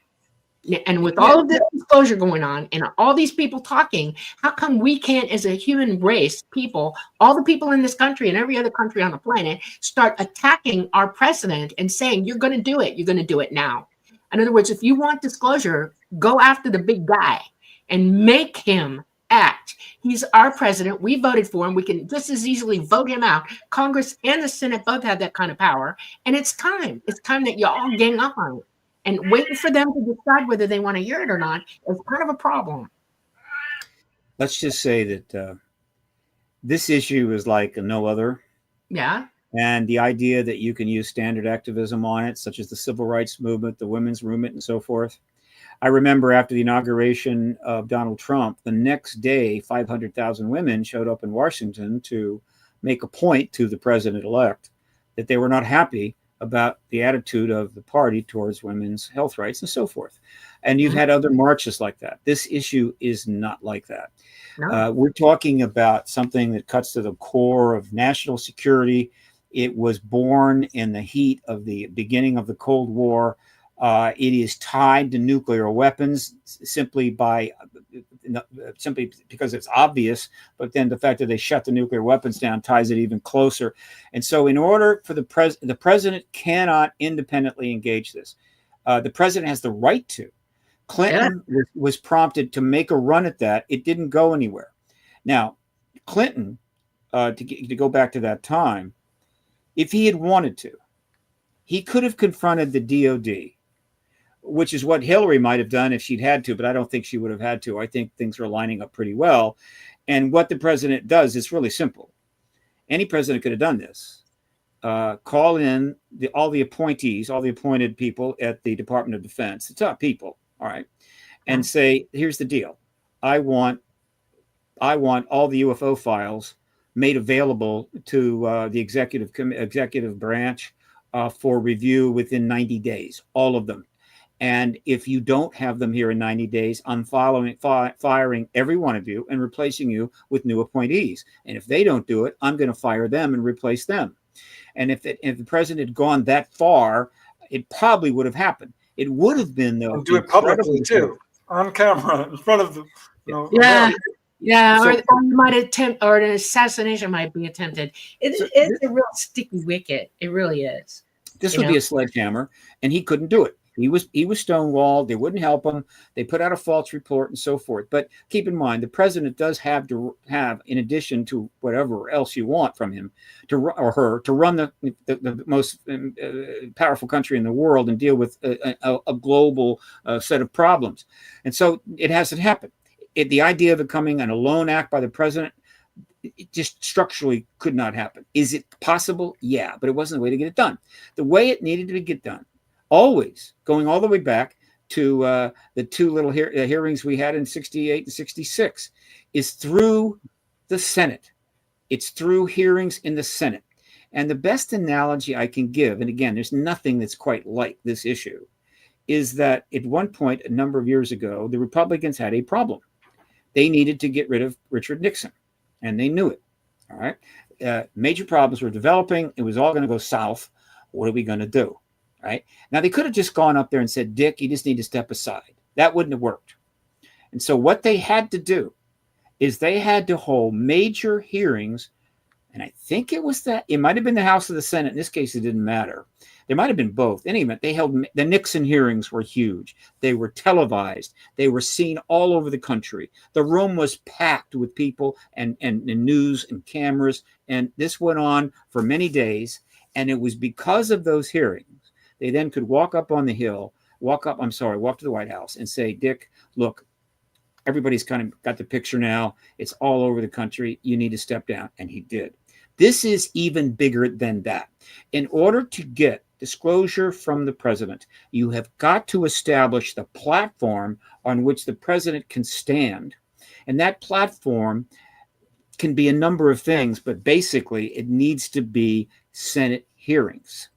And with all of this disclosure going on and all these people talking, how come we can't, as a human race, people, all the people in this country and every other country on the planet, start attacking our president and saying, you're going to do it. You're going to do it now. In other words, if you want disclosure, go after the big guy and make him act. He's our president. We voted for him. We can just as easily vote him out. Congress and the Senate both have that kind of power. And it's time. It's time that you all gang up on it. And waiting for them to decide whether they want to hear it or not is kind of a problem. Let's just say that this issue is like no other. Yeah. And the idea that you can use standard activism on it, such as the civil rights movement, the women's movement, and so forth. I remember after the inauguration of Donald Trump, the next day, 500,000 women showed up in Washington to make a point to the president-elect that they were not happy about the attitude of the party towards women's health rights and so forth. And you've had other marches like that. This issue is not like that. No. We're talking about something that cuts to the core of national security. It was born in the heat of the beginning of the Cold War. It is tied to nuclear weapons simply because it's obvious, but then the fact that they shut the nuclear weapons down ties it even closer. And so in order for the president cannot independently engage this. The president has the right to. Clinton was prompted to make a run at that. It didn't go anywhere. Now, Clinton, to go back to that time, if he had wanted to, he could have confronted the DOD, which is what Hillary might have done if she'd had to, but I don't think she would have had to. I think things are lining up pretty well. And what the president does is really simple. Any president could have done this. Call in all the appointees, all the appointed people at the Department of Defense, the top people, all right, and say, here's the deal. I want all the UFO files made available to the executive branch for review within 90 days, all of them. And if you don't have them here in 90 days, I'm firing every one of you and replacing you with new appointees. And if they don't do it, I'm going to fire them and replace them. And if the president had gone that far, it probably would have happened. It would have been, though. And do it publicly, too, on camera, in front of the. Yeah, so, or you might attempt, or an assassination might be attempted. It's a real sticky wicket. It really is. This would be a sledgehammer, and he couldn't do it. He was stonewalled. They wouldn't help him. They put out a false report and so forth. But keep in mind, the president does have to have, in addition to whatever else you want from him or her, to run the most powerful country in the world and deal with a global set of problems. And so it hasn't happened. The idea of it coming an alone act by the president, it just structurally could not happen. Is it possible? Yeah, but it wasn't the way to get it done. The way it needed to get done, always going all the way back to the two little hearings we had in 68 and 66, is through the Senate. It's through hearings in the Senate. And the best analogy I can give, and again, there's nothing that's quite like this issue, is that at one point, a number of years ago, the Republicans had a problem. They needed to get rid of Richard Nixon, and they knew it. All right. Major problems were developing. It was all going to go south. What are we going to do? Right. Now, they could have just gone up there and said, Dick, you just need to step aside. That wouldn't have worked. And so what they had to do is they had to hold major hearings. And I think it might have been the House or the Senate. In this case, it didn't matter. There might have been both. In any event, the Nixon hearings were huge. They were televised. They were seen all over the country. The room was packed with people and news and cameras. And this went on for many days. And it was because of those hearings, they then could walk up on the Hill, walk to the White House and say, Dick, look, everybody's kind of got the picture now. It's all over the country. You need to step down. And he did. This is even bigger than that. In order to get disclosure from the president, you have got to establish the platform on which the president can stand. And that platform can be a number of things, but basically it needs to be Senate hearings,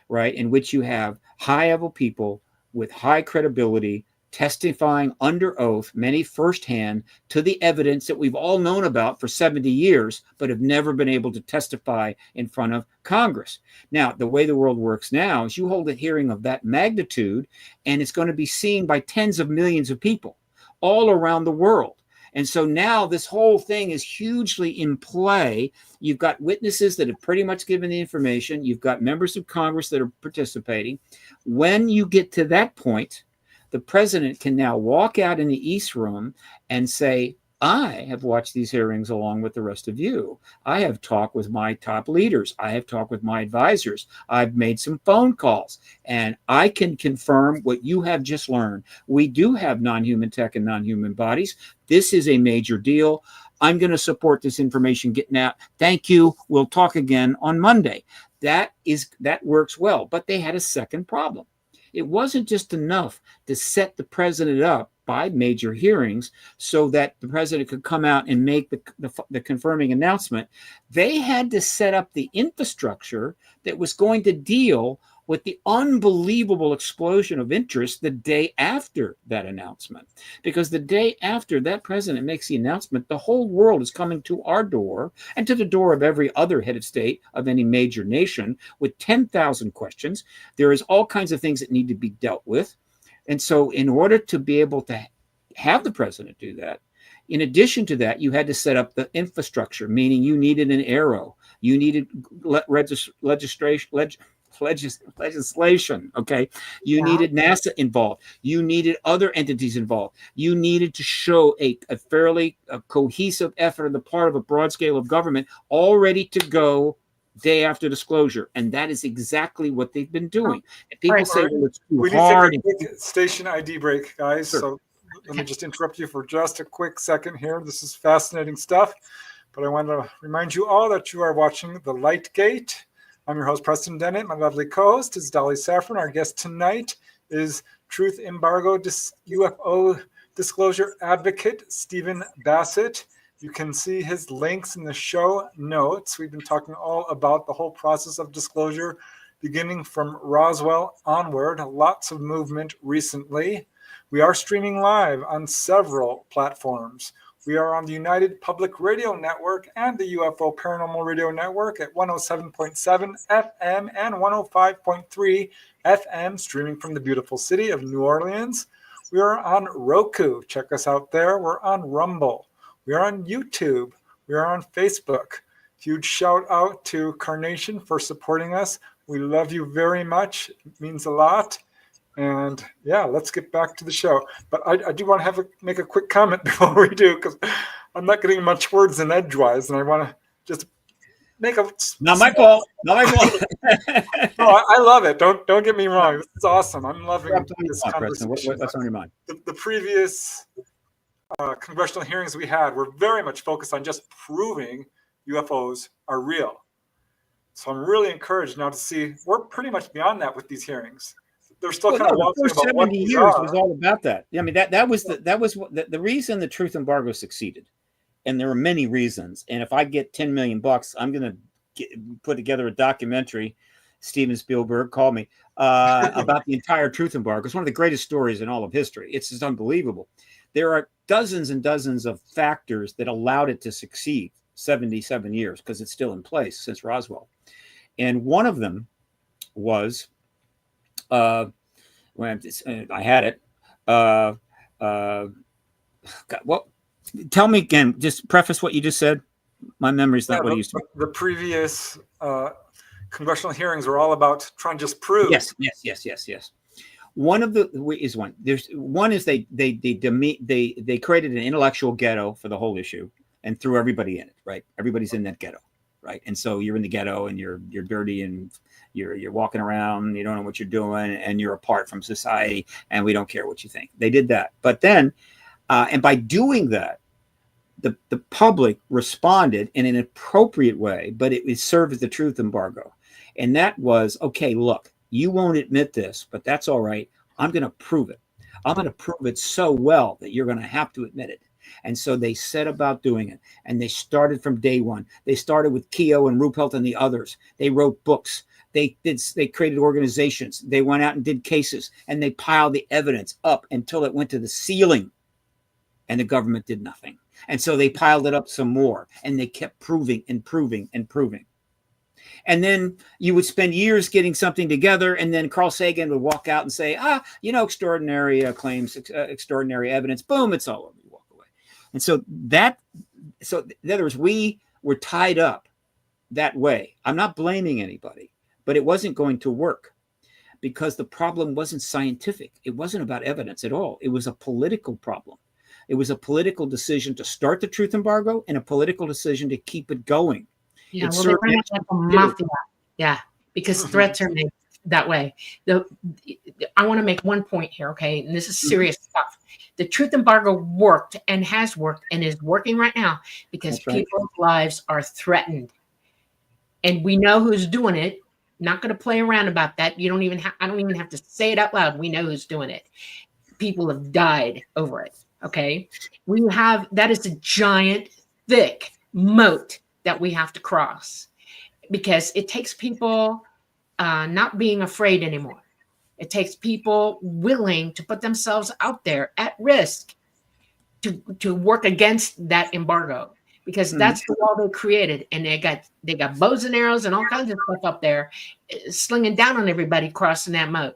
right? In which you have high-level people with high credibility testifying under oath, many firsthand, to the evidence that we've all known about for 70 years, but have never been able to testify in front of Congress. Now, the way the world works now is you hold a hearing of that magnitude, and it's going to be seen by tens of millions of people all around the world. And so now this whole thing is hugely in play. You've got witnesses that have pretty much given the information. You've got members of Congress that are participating. When you get to that point, the president can now walk out in the East Room and say, I have watched these hearings along with the rest of you. I have talked with my top leaders. I have talked with my advisors. I've made some phone calls, and I can confirm what you have just learned. We do have non-human tech and non-human bodies. This is a major deal. I'm going to support this information getting out. Thank you. We'll talk again on Monday. That works well, but they had a second problem. It wasn't just enough to set the president up by major hearings so that the president could come out and make the confirming announcement. They had to set up the infrastructure that was going to deal with the unbelievable explosion of interest the day after that announcement. Because the day after that president makes the announcement, the whole world is coming to our door and to the door of every other head of state of any major nation with 10,000 questions. There is all kinds of things that need to be dealt with. And so in order to be able to have the president do that, in addition to that, you had to set up the infrastructure, meaning you needed an arrow. You needed legislation, okay? You needed NASA involved. You needed other entities involved. You needed to show a fairly cohesive effort on the part of a broad scale of government all ready to go day after disclosure. And that is exactly what they've been doing. And people say, well, it's too hard. We need to take a quick station ID break, guys. Sure. So let me just interrupt you for just a quick second here. This is fascinating stuff. But I want to remind you all that you are watching The Light Gate. I'm your host, Preston Dennett. My lovely co-host is Dolly Saffron. Our guest tonight is Truth Embargo UFO Disclosure Advocate Stephen Bassett. You can see his links in the show notes. We've been talking all about the whole process of disclosure, beginning from Roswell onward. Lots of movement recently. We are streaming live on several platforms. We are on the United Public Radio Network and the UFO Paranormal Radio Network at 107.7 FM and 105.3 FM, streaming from the beautiful city of New Orleans. We are on Roku. Check us out there. We're on Rumble. We are on YouTube. We are on Facebook. Huge shout out to Carnation for supporting us. We love you very much. It means a lot. And yeah, let's get back to the show. But I do want to make a quick comment before we do, because I'm not getting much words in edgewise, and I want to just make a Not my fault. Not my fault. No, I love it. Don't get me wrong. This is awesome. I'm loving this conversation. What's on your mind? The previous congressional hearings we had were very much focused on just proving UFOs are real. So I'm really encouraged now to see we're pretty much beyond that with these hearings. They're still kind of the first about 70 what years was all about that. I mean, that was the reason the truth embargo succeeded, and there are many reasons. And if I get $10 million, I'm going to put together a documentary. Steven Spielberg called me about the entire truth embargo. It's one of the greatest stories in all of history. It's just unbelievable. There are dozens and dozens of factors that allowed it to succeed 77 years because it's still in place since Roswell. And one of them was when I had it. God, well, tell me again. Just preface what you just said. My memory's not what it used to be. The previous congressional hearings were all about trying to just prove. Yes. One of the is one. There's one is they created an intellectual ghetto for the whole issue and threw everybody in it. Right, everybody's in that ghetto. Right, and so you're in the ghetto and you're dirty and you're walking around, you don't know what you're doing, and you're apart from society, and we don't care what you think. They did that, but then, and by doing that, the public responded in an appropriate way, but it served as the truth embargo, and that was okay. Look, you won't admit this, but that's all right. I'm going to prove it. I'm going to prove it so well that you're going to have to admit it. And so they set about doing it. And they started from day one. They started with Keogh and Ruppelt and the others. They wrote books. They created organizations. They went out and did cases. And they piled the evidence up until it went to the ceiling. And the government did nothing. And so they piled it up some more. And they kept proving and proving and proving. And then you would spend years getting something together, and then Carl Sagan would walk out and say, extraordinary claims, extraordinary evidence. Boom, it's all over. You walk away. And so in other words, we were tied up that way. I'm not blaming anybody, but it wasn't going to work because the problem wasn't scientific. It wasn't about evidence at all. It was a political problem. It was a political decision to start the truth embargo and a political decision to keep it going. Yeah, well, they ran it like a mafia. Yeah, because threats are made that way. I want to make one point here, okay? And this is serious stuff. The truth embargo worked and has worked and is working right now because people's lives are threatened. And we know who's doing it. Not going to play around about that. I don't even have to say it out loud. We know who's doing it. People have died over it, okay? That is a giant, thick moat that we have to cross because it takes people not being afraid anymore. It takes people willing to put themselves out there at risk to work against that embargo because that's the wall they created. And they got bows and arrows and all kinds of stuff up there slinging down on everybody crossing that moat.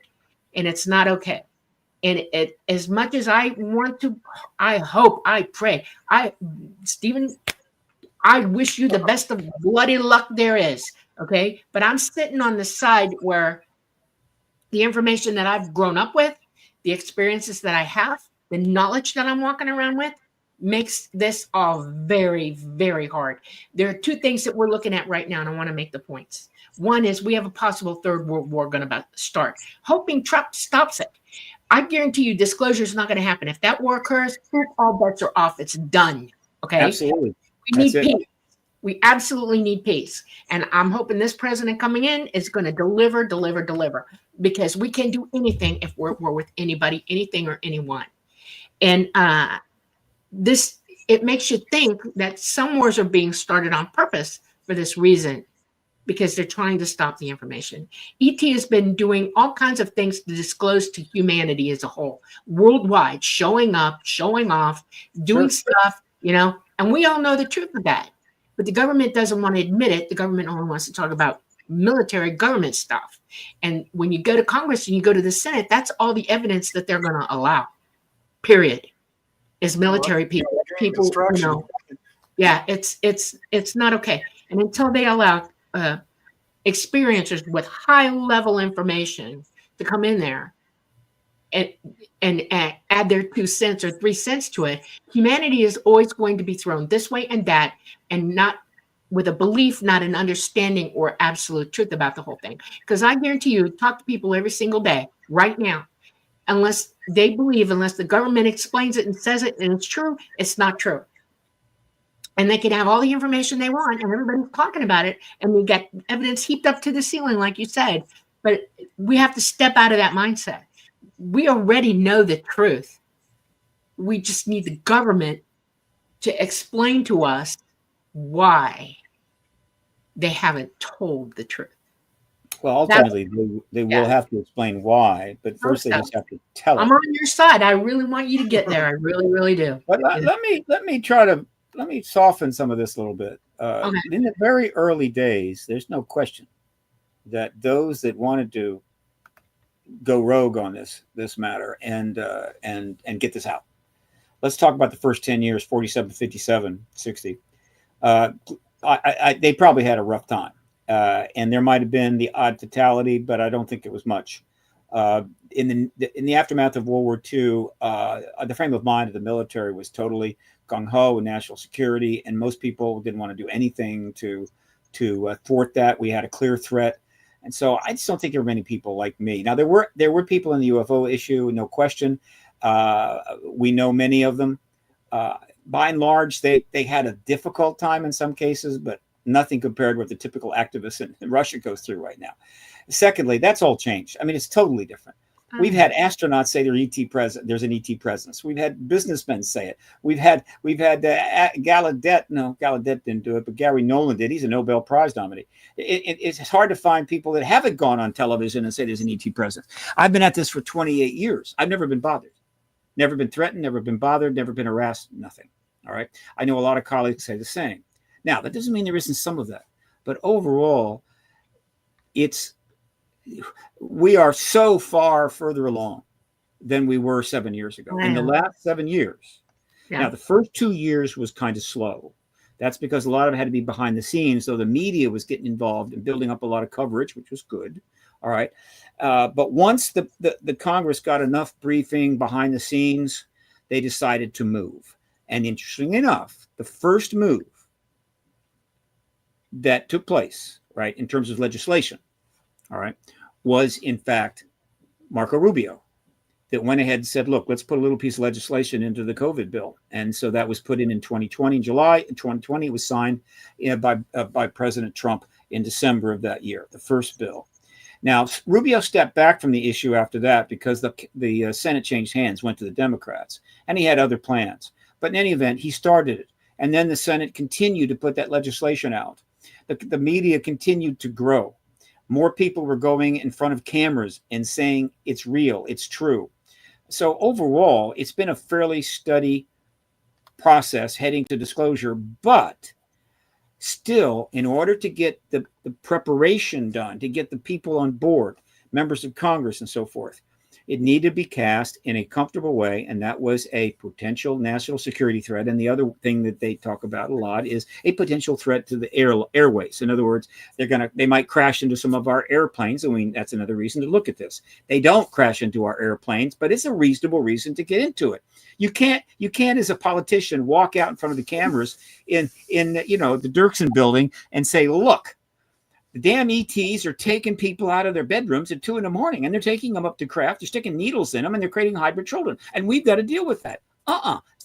And it's not okay. And as much as I want to, I hope, I pray, Stephen, I wish you the best of bloody luck there is, okay? But I'm sitting on the side where the information that I've grown up with, the experiences that I have, the knowledge that I'm walking around with makes this all very, very hard. There are two things that we're looking at right now, and I want to make the points. One is we have a possible third world war going to start, hoping Trump stops it. I guarantee you disclosure is not going to happen. If that war occurs, all bets are off. It's done, okay? Absolutely. We need peace. We absolutely need peace. And I'm hoping this president coming in is going to deliver, because we can't do anything if we're with anybody, anything, or anyone. And it makes you think that some wars are being started on purpose for this reason, because they're trying to stop the information. ET has been doing all kinds of things to disclose to humanity as a whole, worldwide, showing up, showing off, doing stuff, and we all know the truth of that. But the government doesn't want to admit it. The government only wants to talk about military government stuff. And when you go to Congress and you go to the Senate, that's all the evidence that they're going to allow, period, is military people. Yeah, it's not okay. And until they allow experiencers with high-level information to come in there, and add their 2 cents or 3 cents to it, humanity is always going to be thrown this way and that, and not with a belief, not an understanding or absolute truth about the whole thing. Because I guarantee you, talk to people every single day right now, unless they believe, unless the government explains it and says it and it's true, it's not true. And they can have all the information they want, and everybody's talking about it, and we get evidence heaped up to the ceiling, like you said. But we have to step out of that mindset. We already know the truth. We just need the government to explain to us why they haven't told the truth. Well, ultimately, they will have to explain why, but first they just have to tell I'm it. on your side. I really want you to get there. I really, really do. But let me soften some of this a little bit. Okay. In the very early days, there's no question that those that wanted to go rogue on this matter and get this out. Let's talk about the first 10 years, 47, 57, 60. They probably had a rough time. And there might have been the odd fatality, but I don't think it was much. In the aftermath of World War II, the frame of mind of the military was totally gung-ho and national security, and most people didn't want to do anything to thwart that. We had a clear threat. And so I just don't think there were many people like me. Now, there were people in the UFO issue, no question. We know many of them. By and large, they had a difficult time in some cases, but nothing compared with the typical activists in Russia goes through right now. Secondly, that's all changed. I mean, it's totally different. We've had astronauts say there's an ET presence. We've had businessmen say it. We've had Gallaudet. No, Gallaudet didn't do it, but Gary Nolan did. He's a Nobel Prize nominee. It's hard to find people that haven't gone on television and say there's an ET presence. I've been at this for 28 years. I've never been bothered, never been threatened, never been bothered, never been harassed, nothing. All right. I know a lot of colleagues say the same. Now, that doesn't mean there isn't some of that, but overall, we are so far further along than we were 7 years ago. In the last 7 years. Now, the first 2 years was kind of slow. That's because a lot of it had to be behind the scenes. So the media was getting involved and building up a lot of coverage, which was good. All right. But once the Congress got enough briefing behind the scenes, they decided to move. And interestingly enough, the first move that took place, right, in terms of legislation, all right, was in fact Marco Rubio that went ahead and said, look, let's put a little piece of legislation into the COVID bill. And so that was put in 2020, in July. In 2020, it was signed by President Trump in December of that year, the first bill. Now, Rubio stepped back from the issue after that because the Senate changed hands, went to the Democrats, and he had other plans. But in any event, he started it. And then the Senate continued to put that legislation out. The media continued to grow. More people were going in front of cameras and saying it's real, it's true. So overall, it's been a fairly steady process heading to disclosure. But still, in order to get the preparation done, to get the people on board, members of Congress and so forth, it needed to be cast in a comfortable way, and that was a potential national security threat. And the other thing that they talk about a lot is a potential threat to the airways. In other words, they might crash into some of our airplanes. I mean, that's another reason to look at this. They don't crash into our airplanes, but it's a reasonable reason to get into it. You can't, as a politician, walk out in front of the cameras in the Dirksen building and say, look, the damn ETs are taking people out of their bedrooms at 2 a.m, and they're taking them up to craft. They're sticking needles in them, and they're creating hybrid children. And we've got to deal with that.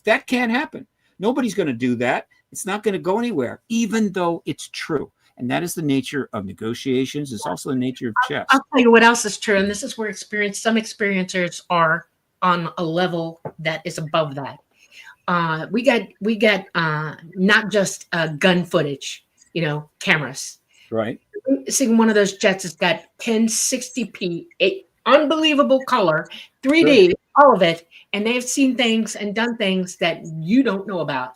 That can't happen. Nobody's going to do that. It's not going to go anywhere, even though it's true. And that is the nature of negotiations. It's also the nature of chess. I'll tell you what else is true, and this is where some experiencers are on a level that is above that. We got not just gun footage, cameras. Right. Seeing one of those jets has got 1060p, unbelievable color, 3D, all of it, and they've seen things and done things that you don't know about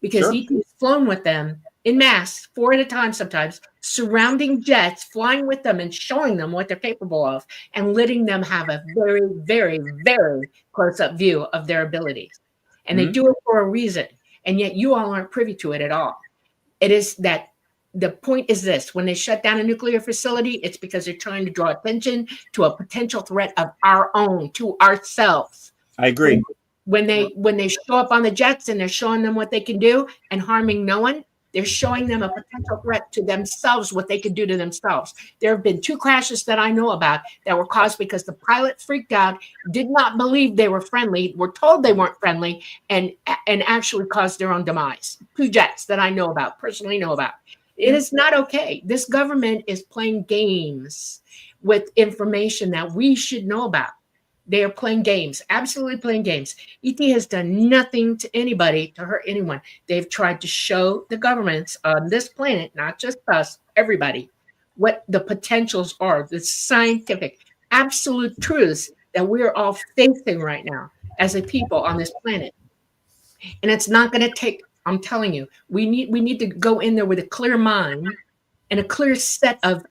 because ET's flown with them in mass, 4 at a time sometimes, surrounding jets, flying with them and showing them what they're capable of and letting them have a very, very, very close-up view of their abilities. And they do it for a reason, and yet you all aren't privy to it at all. It is that the point is this: when they shut down a nuclear facility, it's because they're trying to draw attention to a potential threat of our own, to ourselves. I agree. When they show up on the jets and they're showing them what they can do and harming no one, they're showing them a potential threat to themselves, what they could do to themselves. There have been 2 crashes that I know about that were caused because the pilot freaked out, did not believe they were friendly, were told they weren't friendly, and actually caused their own demise. 2 jets that I know about, personally know about. It is not okay. This government is playing games with information that we should know about. They are playing games, absolutely playing games. ET has done nothing to anybody to hurt anyone. They've tried to show the governments on this planet, not just us, everybody, what the potentials are, the scientific, absolute truths that we're all facing right now as a people on this planet. And it's not going to take, I'm telling you, we need to go in there with a clear mind and a clear set of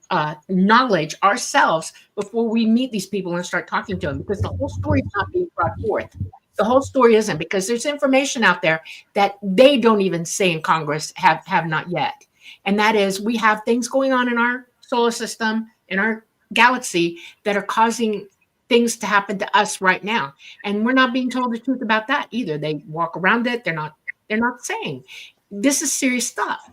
knowledge ourselves before we meet these people and start talking to them, because the whole story is not being brought forth. The whole story isn't, because there's information out there that they don't even say in Congress have not yet. And that is, we have things going on in our solar system, in our galaxy, that are causing things to happen to us right now. And we're not being told the truth about that either. They walk around it. They're not saying. This is serious stuff.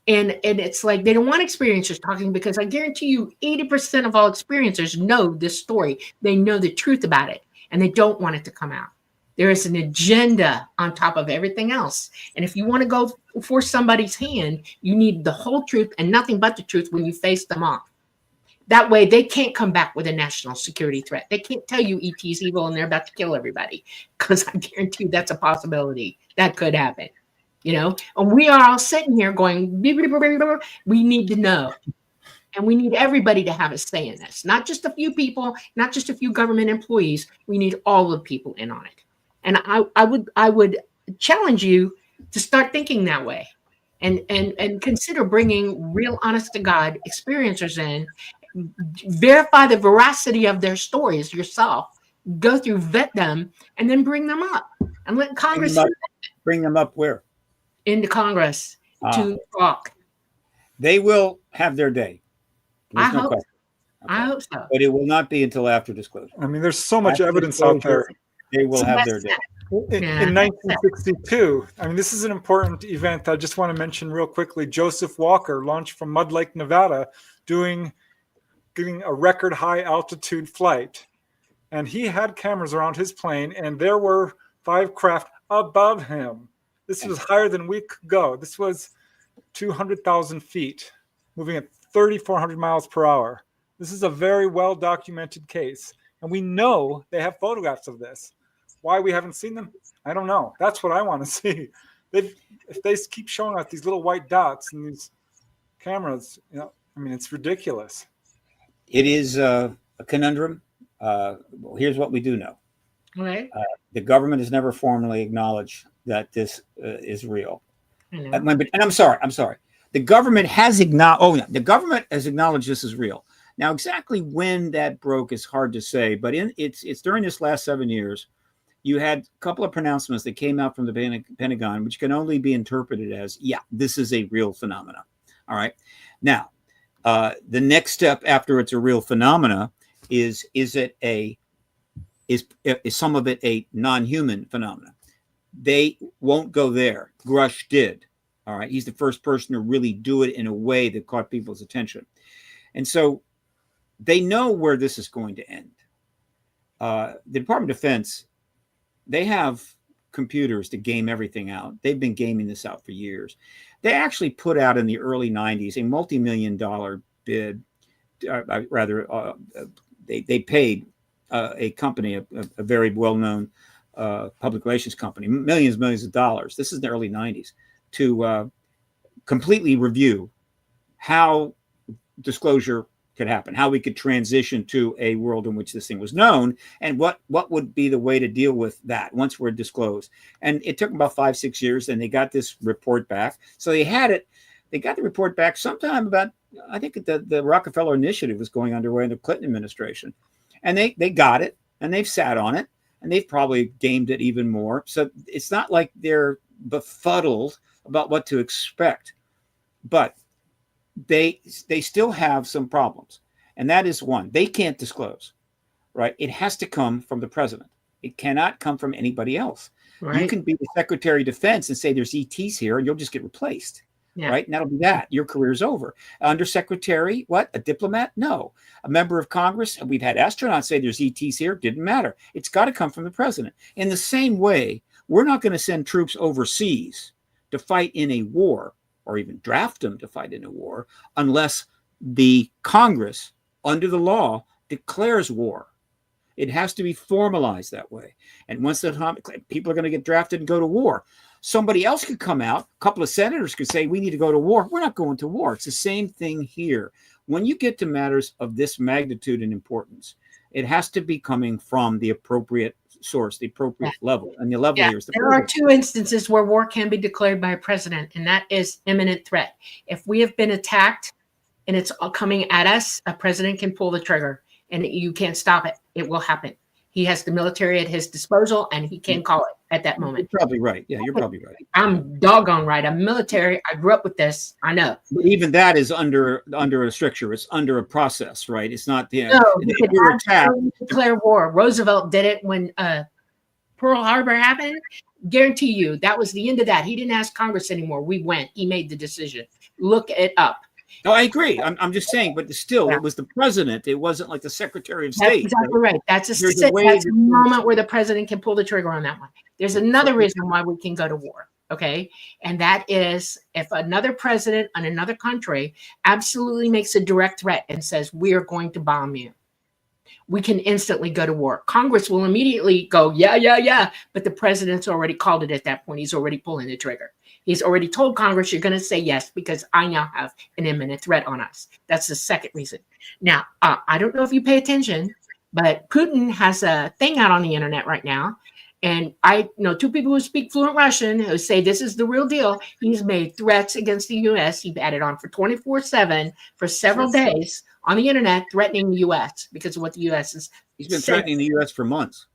And it's like they don't want experiencers talking, because I guarantee you 80% of all experiencers know this story. They know the truth about it, and they don't want it to come out. There is an agenda on top of everything else. And if you want to go force somebody's hand, you need the whole truth and nothing but the truth when you face them off. That way they can't come back with a national security threat. They can't tell you ET's evil and they're about to kill everybody, because I guarantee you that's a possibility. That could happen. And we are all sitting here going, we need to know. And we need everybody to have a say in this. Not just a few people, not just a few government employees. We need all the people in on it. And I would challenge you to start thinking that way, and consider bringing real, honest to God experiencers in, verify the veracity of their stories yourself, go through, vet them, and then bring them up and let Congress bring them up where? Into Congress to talk. They will have their day. I hope. Okay. I hope so. But it will not be until after disclosure. I mean, there's so much evidence out there. They will have their day. In 1962, I mean, this is an important event. I just want to mention real quickly. Joseph Walker launched from Mud Lake, Nevada, getting a record high altitude flight. And he had cameras around his plane, and there were 5 craft above him. This was higher than we could go. This was 200,000 feet, moving at 3,400 miles per hour. This is a very well-documented case. And we know they have photographs of this. Why we haven't seen them, I don't know. That's what I want to see. If they keep showing us these little white dots and these cameras, I mean, it's ridiculous. It is a conundrum. Here's what we do know. Right. The government has never formally acknowledged that this is real. And I'm sorry. The government has acknowledged. The government has acknowledged this is real. Now, exactly when that broke is hard to say, but it's during this last 7 years, you had a couple of pronouncements that came out from the Pentagon, which can only be interpreted as, this is a real phenomena. All right. Now, the next step after it's a real phenomena is some of it a non-human phenomena? They won't go there. Grush did. All right. He's the first person to really do it in a way that caught people's attention. And so they know where this is going to end. The Department of Defense, they have computers to game everything out. They've been gaming this out for years. They actually put out in the early 90s a multi-million-dollar bid. They paid a company, a very well-known public relations company, millions of dollars. This is the early 90s, to completely review how disclosure could happen, how we could transition to a world in which this thing was known, and what would be the way to deal with that once we're disclosed. And it took about 5-6 years, and they got this report back. So they got the report back sometime about, I think the Rockefeller Initiative was going underway in the Clinton administration. And they got it, and they've sat on it, and they've probably gamed it even more. So it's not like they're befuddled about what to expect. But they still have some problems. And that is one, they can't disclose, right? It has to come from the president. It cannot come from anybody else. Right. You can be the Secretary of Defense and say there's ETs here and you'll just get replaced. Yeah. Right. And that'll be that. Your career's over. Undersecretary, what? A diplomat? No. A member of Congress? We've had astronauts say there's ETs here. Didn't matter. It's got to come from the president. In the same way, we're not going to send troops overseas to fight in a war or even draft them to fight in a war unless the Congress, under the law, declares war. It has to be formalized that way. And once the people are going to get drafted and go to war, somebody else could come out. A couple of senators could say, we need to go to war. We're not going to war. It's the same thing here. When you get to matters of this magnitude and importance, it has to be coming from the appropriate source, the appropriate level. And the level here is the There are two instances where war can be declared by a president, and that is imminent threat. If we have been attacked and it's coming at us, a president can pull the trigger and you can't stop it. It will happen. He has the military at his disposal and he can call it at that moment. You're probably right. Yeah, you're probably right. I'm doggone right. I'm military. I grew up with this. I know. But even that is under a stricture. It's under a process, right? It's not the No, you could absolutely declare war. Roosevelt did it when Pearl Harbor happened. Guarantee you that was the end of that. He didn't ask Congress anymore. We went. He made the decision. Look it up. No, I agree. I'm just saying, but still, it was the president. It wasn't like the Secretary of State. That's exactly right. That's a moment where the president can pull the trigger on that one. There's another reason why we can go to war, okay? And that is if another president in another country absolutely makes a direct threat and says, we are going to bomb you, we can instantly go to war. Congress will immediately go, yeah. But the president's already called it at that point. He's already pulling the trigger. He's already told Congress, you're going to say yes, because I now have an imminent threat on us. That's the second reason. Now, I don't know if you pay attention, but Putin has a thing out on the internet right now. And I know two people who speak fluent Russian who say this is the real deal. He's made threats against the U.S. He had it on for 24/7 for several days on the internet, threatening the U.S. because of what the U.S. is. He's been threatening the U.S. for months.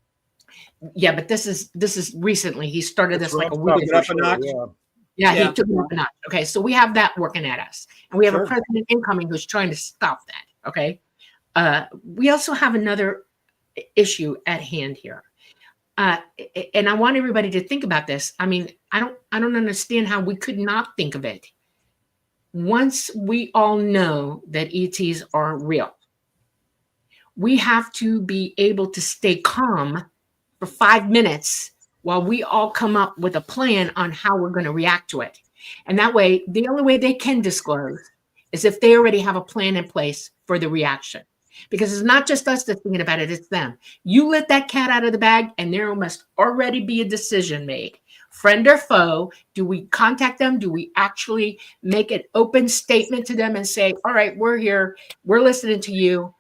Yeah, but this is recently. He started this like a week ago. Yeah, he took it up a notch. Okay, so we have that working at us. And we have a president incoming who's trying to stop that, okay? We also have another issue at hand here. And I want everybody to think about this. I mean, I don't understand how we could not think of it. Once we all know that ETs are real, we have to be able to stay calm for 5 minutes while we all come up with a plan on how we're going to react to it. And that way, the only way they can disclose is if they already have a plan in place for the reaction. Because it's not just us that's thinking about it, it's them. You let that cat out of the bag and there must already be a decision made. Friend or foe, do we contact them? Do we actually make an open statement to them and say, all right, we're here, we're listening to you,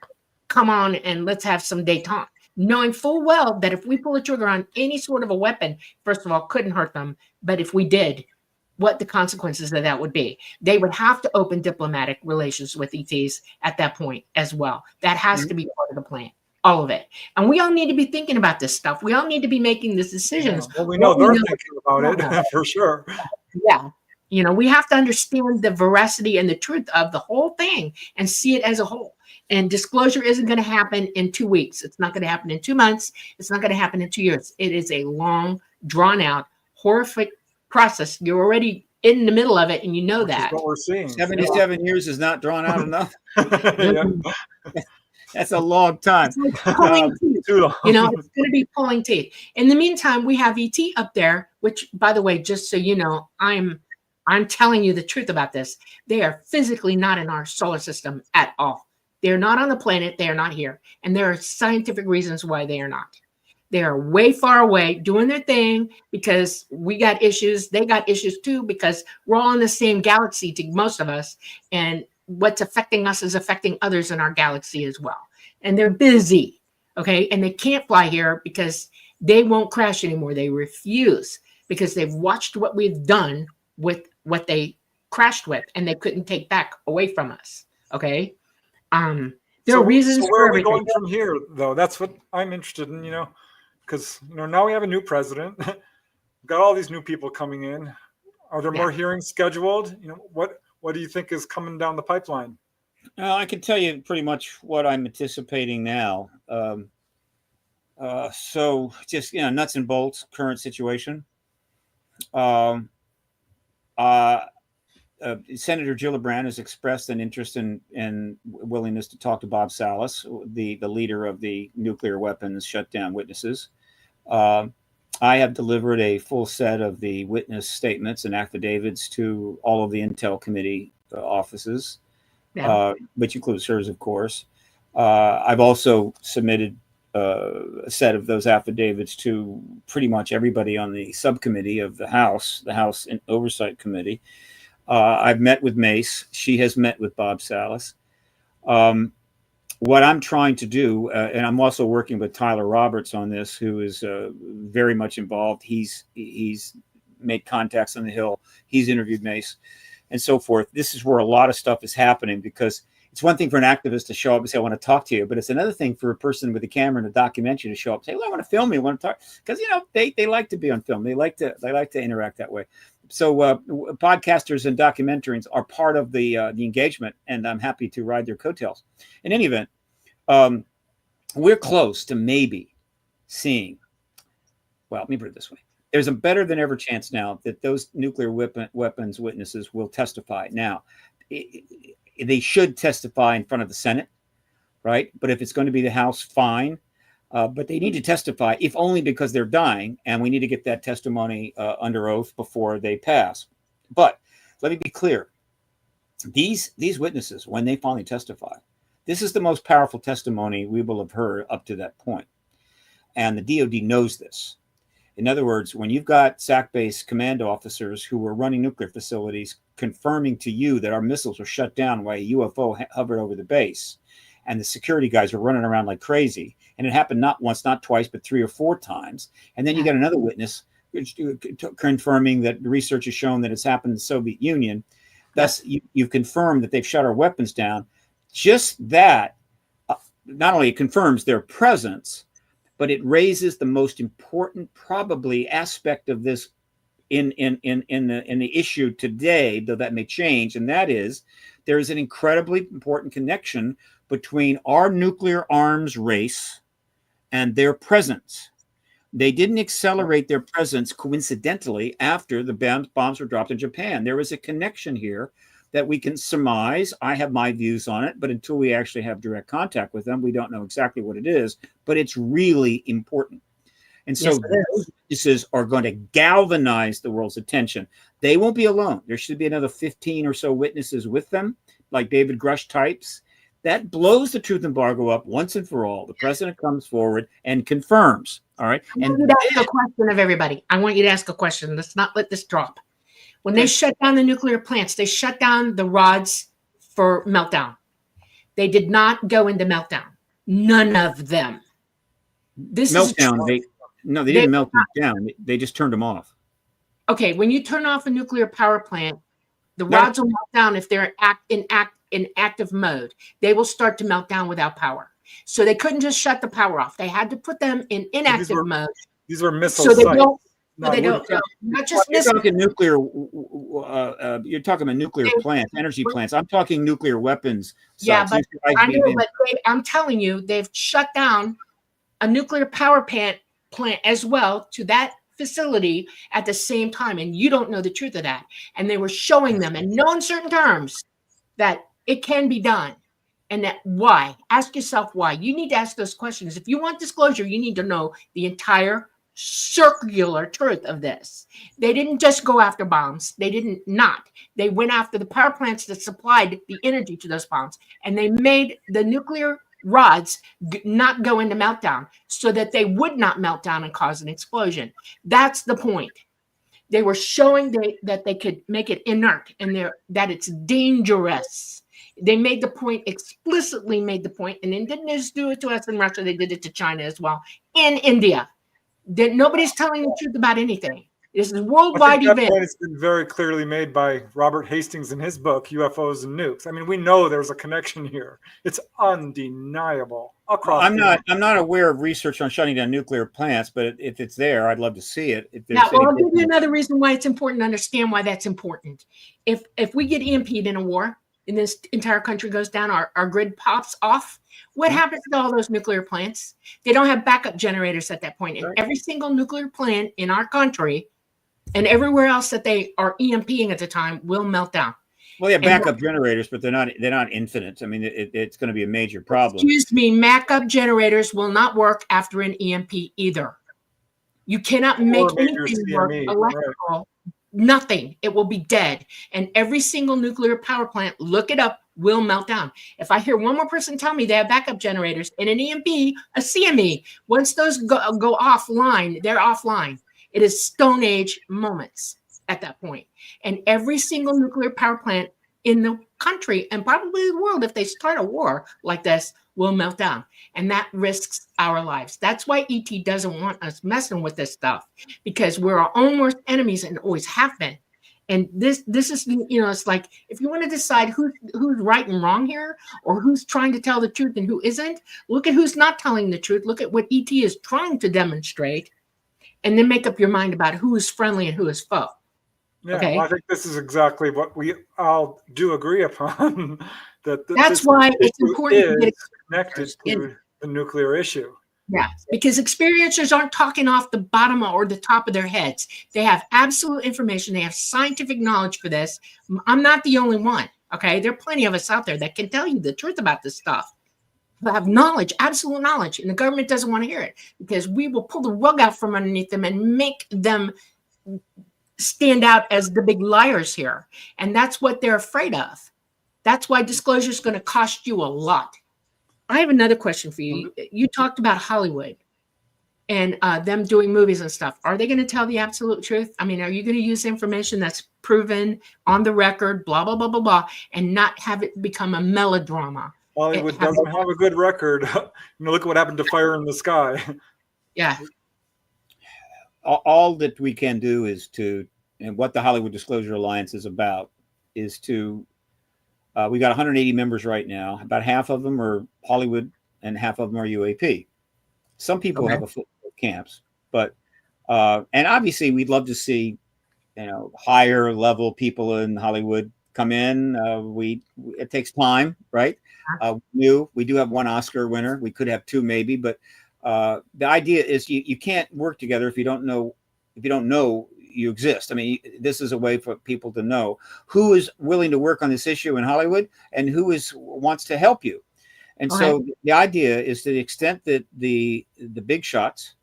come on and let's have some détente. Knowing full well that if we pull a trigger on any sort of a weapon, first of all, couldn't hurt them. But if we did, what the consequences of that would be. They would have to open diplomatic relations with ETs at that point as well. That has to be part of the plan, all of it. And we all need to be thinking about this stuff. We all need to be making these decisions. Well, we know they're thinking about it for sure. Yeah. You know, we have to understand the veracity and the truth of the whole thing and see it as a whole. And disclosure isn't going to happen in 2 weeks. It's not going to happen in 2 months. It's not going to happen in 2 years. It is a long, drawn out, horrific process. You're already in the middle of it, and you know that. What we're seeing. 77 years is not drawn out enough. That's a long time. It's like pulling teeth. You know, it's going to be pulling teeth. In the meantime, we have ET up there, which, by the way, just so you know, I'm telling you the truth about this. They are physically not in our solar system at all. They're not on the planet. They are not here. And there are scientific reasons why they are not. They are way far away doing their thing because we got issues. They got issues too because we're all in the same galaxy to most of us. And what's affecting us is affecting others in our galaxy as well. And they're busy, okay? And they can't fly here because they won't crash anymore. They refuse because they've watched what we've done with what they crashed with and they couldn't take back away from us, okay? There are reasons so where for are we everything. going from here, though? That's what I'm interested in, you know, because, you know, now we have a new president. We've got all these new people coming in. Are there more hearings scheduled? You know, what What do you think is coming down the pipeline? I can tell you pretty much what I'm anticipating now. So just, nuts and bolts, current situation. Senator Gillibrand has expressed an interest and willingness to talk to Bob Salas, the leader of the nuclear weapons shutdown witnesses. I have delivered a full set of the witness statements and affidavits to all of the Intel Committee offices, which includes hers, of course. I've also submitted a set of those affidavits to pretty much everybody on the subcommittee of the House Oversight Committee. I've met with Mace. She has met with Bob Salas. What I'm trying to do, and I'm also working with Tyler Roberts on this, who is very much involved. He's made contacts on the Hill. He's interviewed Mace and so forth. This is where a lot of stuff is happening, because it's one thing for an activist to show up and say, I want to talk to you, but it's another thing for a person with a camera and a documentary to show up and say, well, I want to film you, I want to talk. Because, they like to be on film. They like to interact that way. So podcasters and documentarians are part of the engagement, and I'm happy to ride their coattails. In any event, we're close to maybe seeing, well, let me put it this way. There's a better than ever chance now that those nuclear weapons witnesses will testify. Now, they should testify in front of the Senate, right? But if it's going to be the House, fine. But they need to testify, if only because they're dying, and we need to get that testimony under oath before they pass. But let me be clear. These witnesses, when they finally testify, this is the most powerful testimony we will have heard up to that point. And the DOD knows this. In other words, when you've got SAC-based command officers who were running nuclear facilities confirming to you that our missiles were shut down while a UFO hovered over the base, and the security guys were running around like crazy, and it happened not once, not twice, but 3 or 4 times, and then you got another witness confirming that the research has shown that it's happened in the Soviet Union. Thus, you've confirmed that they've shut our weapons down. Just that, not only confirms their presence, but it raises the most important, probably, aspect of this in the issue today, though that may change, and that is there is an incredibly important connection between our nuclear arms race and their presence. They didn't accelerate their presence coincidentally after the bombs were dropped in Japan. There was a connection here that we can surmise. I have my views on it, but until we actually have direct contact with them, we don't know exactly what it is, but it's really important. And so those witnesses are going to galvanize the world's attention. They won't be alone. There should be another 15 or so witnesses with them, like David Grush types. That blows the truth embargo up once and for all. The president comes forward and confirms. All right. I want you to ask a question of everybody. I want you to ask a question. Let's not let this drop. When they shut down the nuclear plants, they shut down the rods for meltdown. They did not go into meltdown. None of them. This meltdown. They didn't melt them down. They just turned them off. Okay. When you turn off a nuclear power plant, the rods will melt down if they're in active mode. They will start to melt down without power. So they couldn't just shut the power off. They had to put them in inactive mode. These were missile so they sites. They don't. Not just you're talking nuclear. You're talking about nuclear plants, energy plants. I'm talking nuclear weapons. Yeah, but I know. But I'm telling you, they've shut down a nuclear power plant as well to that facility at the same time, and you don't know the truth of that. And they were showing them in no uncertain terms that it can be done, and that why. Ask yourself why. You need to ask those questions. If you want disclosure, you need to know the entire circular truth of this. They didn't just go after bombs. They didn't not. They went after the power plants that supplied the energy to those bombs, and they made the nuclear rods not go into meltdown so that they would not melt down and cause an explosion. That's the point. They were showing that they could make it inert and that it's dangerous. They made the point, explicitly made the point, and they didn't just do it to us in Russia. They did it to China as well, in India. Nobody's telling the truth about anything. This is a I worldwide think that event. point has been very clearly made by Robert Hastings in his book, UFOs and Nukes. I mean, we know there's a connection here. It's undeniable across I'm the not. I'm not aware of research on shutting down nuclear plants, but if it's there, I'd love to see it. If Now, there's well, any I'll give you another reason why it's important to understand why that's important. If we get EMP'd in a war and this entire country goes down, our grid pops off, what happens to all those nuclear plants? They don't have backup generators at that point. And every single nuclear plant in our country and everywhere else that they are EMPing at the time will melt down. Well, yeah, backup generators, but they're not infinite. I mean, it's going to be a major problem. Excuse me, backup generators will not work after an EMP either. You cannot make anything work electrical. Right. Nothing. It will be dead. And every single nuclear power plant, look it up, will melt down. If I hear one more person tell me they have backup generators in an EMP, a CME, once those go offline, they're offline. It is Stone Age moments at that point. And every single nuclear power plant in the country and probably the world, if they start a war like this, will melt down. And that risks our lives. That's why ET doesn't want us messing with this stuff, because we're our own worst enemies and always have been. And this is, it's like, if you want to decide who's right and wrong here, or who's trying to tell the truth and who isn't, look at who's not telling the truth. Look at what ET is trying to demonstrate, and then make up your mind about who is friendly and who is foe. Yeah, okay? Well, I think this is exactly what we all do agree upon. That's why it's important to get connected to the nuclear issue. Yeah, because experiencers aren't talking off the bottom or the top of their heads. They have absolute information. They have scientific knowledge for this. I'm not the only one, okay? There are plenty of us out there that can tell you the truth about this stuff. They have knowledge, absolute knowledge, and the government doesn't want to hear it because we will pull the rug out from underneath them and make them stand out as the big liars here. And that's what they're afraid of. That's why disclosure is going to cost you a lot. I have another question for you. You talked about Hollywood and them doing movies and stuff. Are they going to tell the absolute truth? I mean, are you going to use information that's proven on the record, blah, blah, blah, blah, blah, and not have it become a melodrama? Hollywood doesn't have a good record. Look what happened to Fire in the Sky. Yeah. All that we can do is and what the Hollywood Disclosure Alliance is about, is to, we got 180 members right now. About half of them are Hollywood and half of them are UAP. Some people have a foot in camps, but, and obviously we'd love to see, higher level people in Hollywood come in. It takes time, right? We do have one Oscar winner. We could have two maybe, but the idea is you can't work together if you don't know you exist. I mean, this is a way for people to know who is willing to work on this issue in Hollywood and who wants to help you. And so the idea is, to the extent that the big shots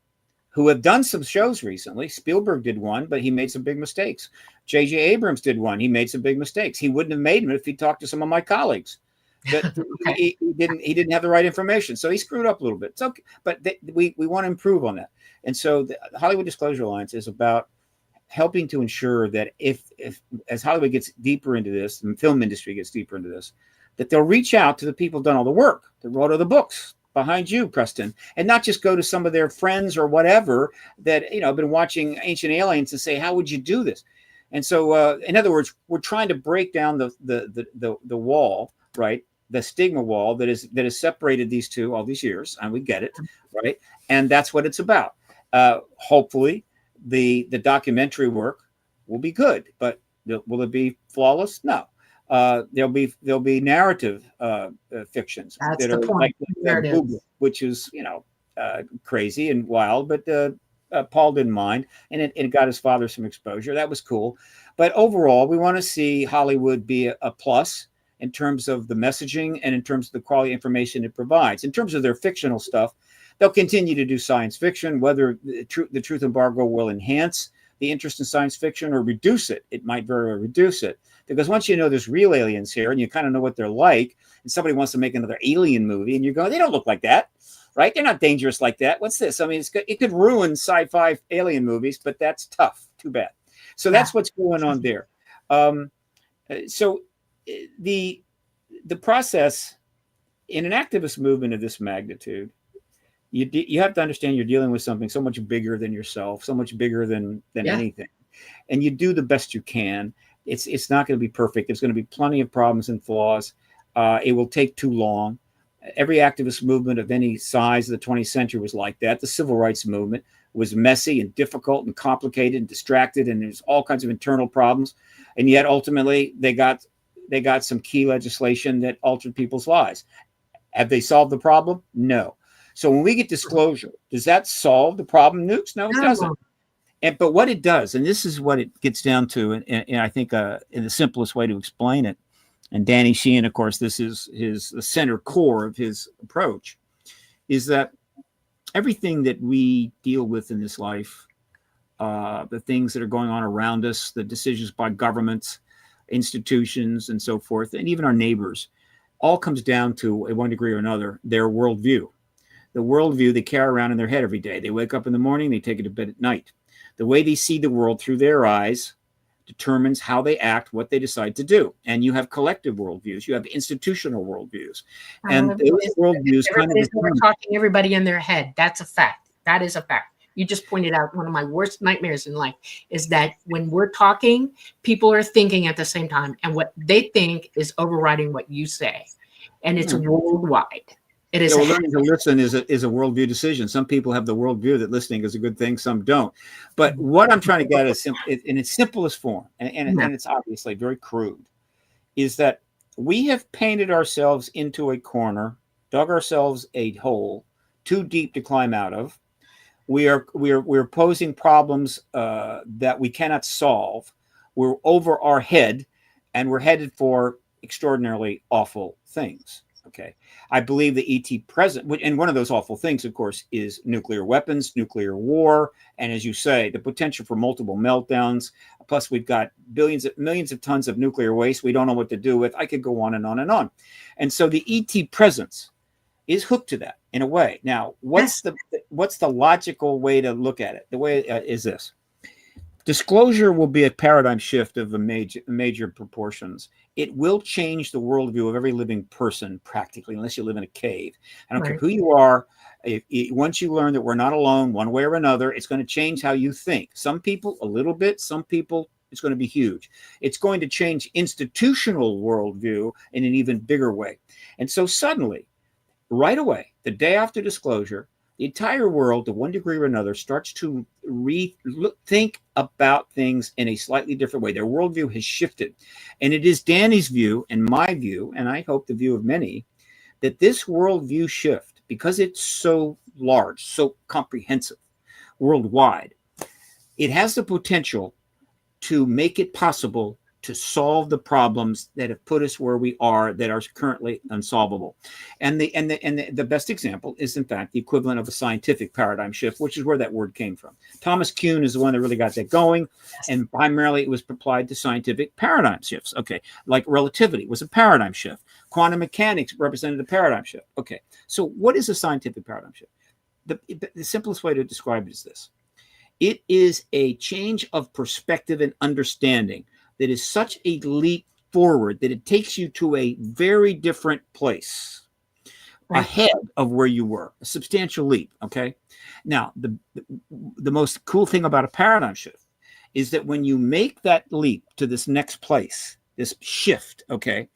who have done some shows recently, Spielberg did one, but he made some big mistakes. J.J. Abrams did one. He made some big mistakes. He wouldn't have made them if he talked to some of my colleagues. But he didn't have the right information, so he screwed up a little bit. It's okay, but we want to improve on that. And so the Hollywood Disclosure Alliance is about helping to ensure that if as Hollywood gets deeper into this, the film industry gets deeper into this, that they'll reach out to the people who've done all the work, that wrote all the books behind you, Preston, and not just go to some of their friends or whatever that have been watching Ancient Aliens and say, how would you do this? And so, in other words, we're trying to break down the wall, right? The stigma wall that has separated these two all these years, and we get it, right? And that's what it's about. Hopefully, the documentary work will be good, but will it be flawless? No. There'll be narrative fictions that's that the are point. like Google, which is crazy and wild, but Paul didn't mind, and it got his father some exposure. That was cool. But overall, we want to see Hollywood be a plus in terms of the messaging and in terms of the quality information it provides. In terms of their fictional stuff, they'll continue to do science fiction. Whether the truth embargo will enhance the interest in science fiction or reduce it, it might very well reduce it. Because once you know there's real aliens here and you kind of know what they're like, and somebody wants to make another alien movie and you're going, they don't look like that, right? They're not dangerous like that. What's this? I mean, it could ruin sci-fi alien movies, but that's tough. Too bad. So that's what's going on there. So the process in an activist movement of this magnitude, you have to understand you're dealing with something so much bigger than yourself, so much bigger than anything. and you do the best you can. It's not going to be perfect. There's going to be plenty of problems and flaws. It will take too long. Every activist movement of any size of the 20th century was like that. The civil rights movement was messy and difficult and complicated and distracted, and there's all kinds of internal problems. And yet ultimately they got some key legislation that altered people's lives. Have they solved the problem? No. So when we get disclosure, does that solve the problem, Nukes? No, it doesn't. But what it does, and this is what it gets down to, and I think in the simplest way to explain it, and Danny Sheehan, of course, this is the center core of his approach, is that everything that we deal with in this life, the things that are going on around us, the decisions by governments, institutions, and so forth, and even our neighbors, all comes down to, at one degree or another, their worldview. The worldview they carry around in their head every day. They wake up in the morning, they take it to bed at night. The way they see the world through their eyes determines how they act, what they decide to do. And you have collective worldviews, you have institutional worldviews. And those worldviews kind of talking everybody in their head. That's a fact. That is a fact. You just pointed out one of my worst nightmares in life is that when we're talking, people are thinking at the same time, and what they think is overriding what you say. And it's worldwide. It is learning to listen is a worldview decision. Some people have the worldview that listening is a good thing, some don't. But what I'm trying to get at in its simplest form, and it's obviously very crude, is that we have painted ourselves into a corner, dug ourselves a hole too deep to climb out of. We're posing problems that we cannot solve. We're over our head, and we're headed for extraordinarily awful things. Okay, I believe the ET present, and one of those awful things, of course, is nuclear weapons, nuclear war, and as you say, the potential for multiple meltdowns. Plus, we've got millions of tons of nuclear waste we don't know what to do with. I could go on and on and on. And so the ET presence is hooked to that in a way. Now, what's the logical way to look at it? The way is this. Disclosure will be a paradigm shift of major proportions. It will change the worldview of every living person practically, unless you live in a cave. I don't care who you are. Once you learn that we're not alone one way or another, it's going to change how you think. Some people a little bit, some people it's going to be huge. It's going to change institutional worldview in an even bigger way. And so suddenly, right away, the day after disclosure, the entire world, to one degree or another, starts to think about things in a slightly different way. Their worldview has shifted. And it is Danny's view and my view, and I hope the view of many, that this worldview shift, because it's so large, so comprehensive, worldwide, it has the potential to make it possible to solve the problems that have put us where we are that are currently unsolvable. And the best example is, in fact, the equivalent of a scientific paradigm shift, which is where that word came from. Thomas Kuhn is the one that really got that going, and primarily it was applied to scientific paradigm shifts. Okay, like relativity was a paradigm shift. Quantum mechanics represented a paradigm shift. Okay, so what is a scientific paradigm shift? The simplest way to describe it is this. It is a change of perspective and understanding that is such a leap forward that it takes you to a very different place ahead of where you were, a substantial leap. Okay. Now, the most cool thing about a paradigm shift is that when you make that leap to this next place, this shift, okay,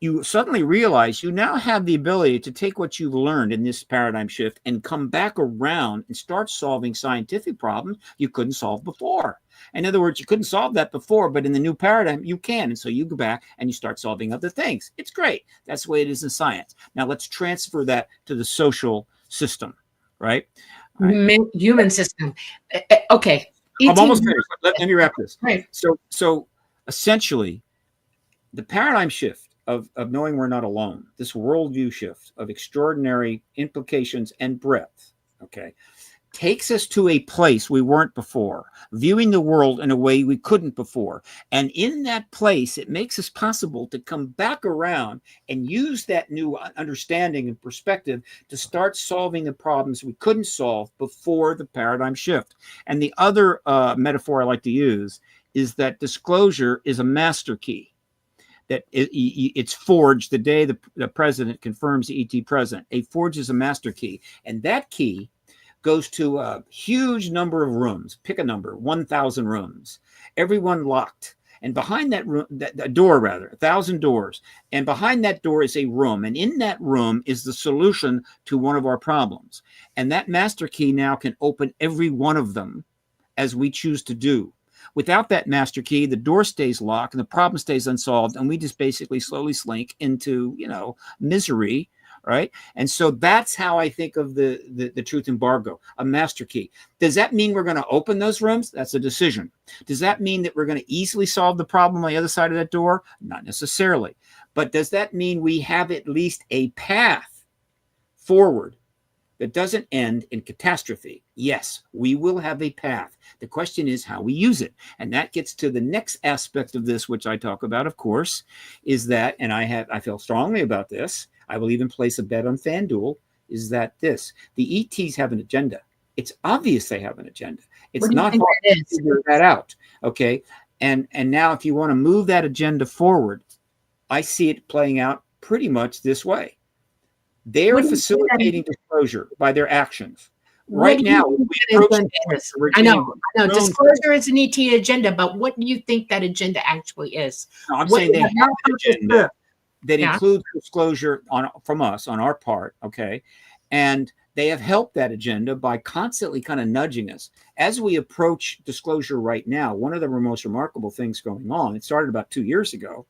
you suddenly realize you now have the ability to take what you've learned in this paradigm shift and come back around and start solving scientific problems you couldn't solve before. In other words, you couldn't solve that before, but in the new paradigm, you can. And so you go back and you start solving other things. It's great. That's the way it is in science. Now let's transfer that to the social system, right? Human system. Okay. I'm almost finished. Let me wrap this. Right. So essentially, the paradigm shift of knowing we're not alone, this worldview shift of extraordinary implications and breadth, okay, takes us to a place we weren't before, viewing the world in a way we couldn't before. And in that place, it makes it possible to come back around and use that new understanding and perspective to start solving the problems we couldn't solve before the paradigm shift. And the other metaphor I like to use is that disclosure is a master key. That it's forged the day the president confirms the ET president. A forge is a master key. And that key goes to a huge number of rooms. Pick a number, 1,000 rooms, everyone locked. And behind that room, that door, rather, 1,000 doors. And behind that door is a room. And in that room is the solution to one of our problems. And that master key now can open every one of them as we choose to do. Without that master key, the door stays locked and the problem stays unsolved. And we just basically slowly slink into, misery. Right. And so that's how I think of the truth embargo, a master key. Does that mean we're going to open those rooms? That's a decision. Does that mean that we're going to easily solve the problem on the other side of that door? Not necessarily. But does that mean we have at least a path forward that doesn't end in catastrophe? Yes, we will have a path. The question is how we use it. And that gets to the next aspect of this, which I talk about, of course, is that, and I feel strongly about this, I will even place a bet on FanDuel, is that the ETs have an agenda. It's obvious they have an agenda. It's not hard to figure that out. Okay. And now if you want to move that agenda forward, I see it playing out pretty much this way. They are facilitating disclosure by their actions. Right now, I know. Disclosure is an ET agenda, but what do you think that agenda actually is? No, I'm saying they have an agenda that includes disclosure from us on our part, okay? And they have helped that agenda by constantly kind of nudging us. As we approach disclosure right now, one of the most remarkable things going on, it started about 2 years ago,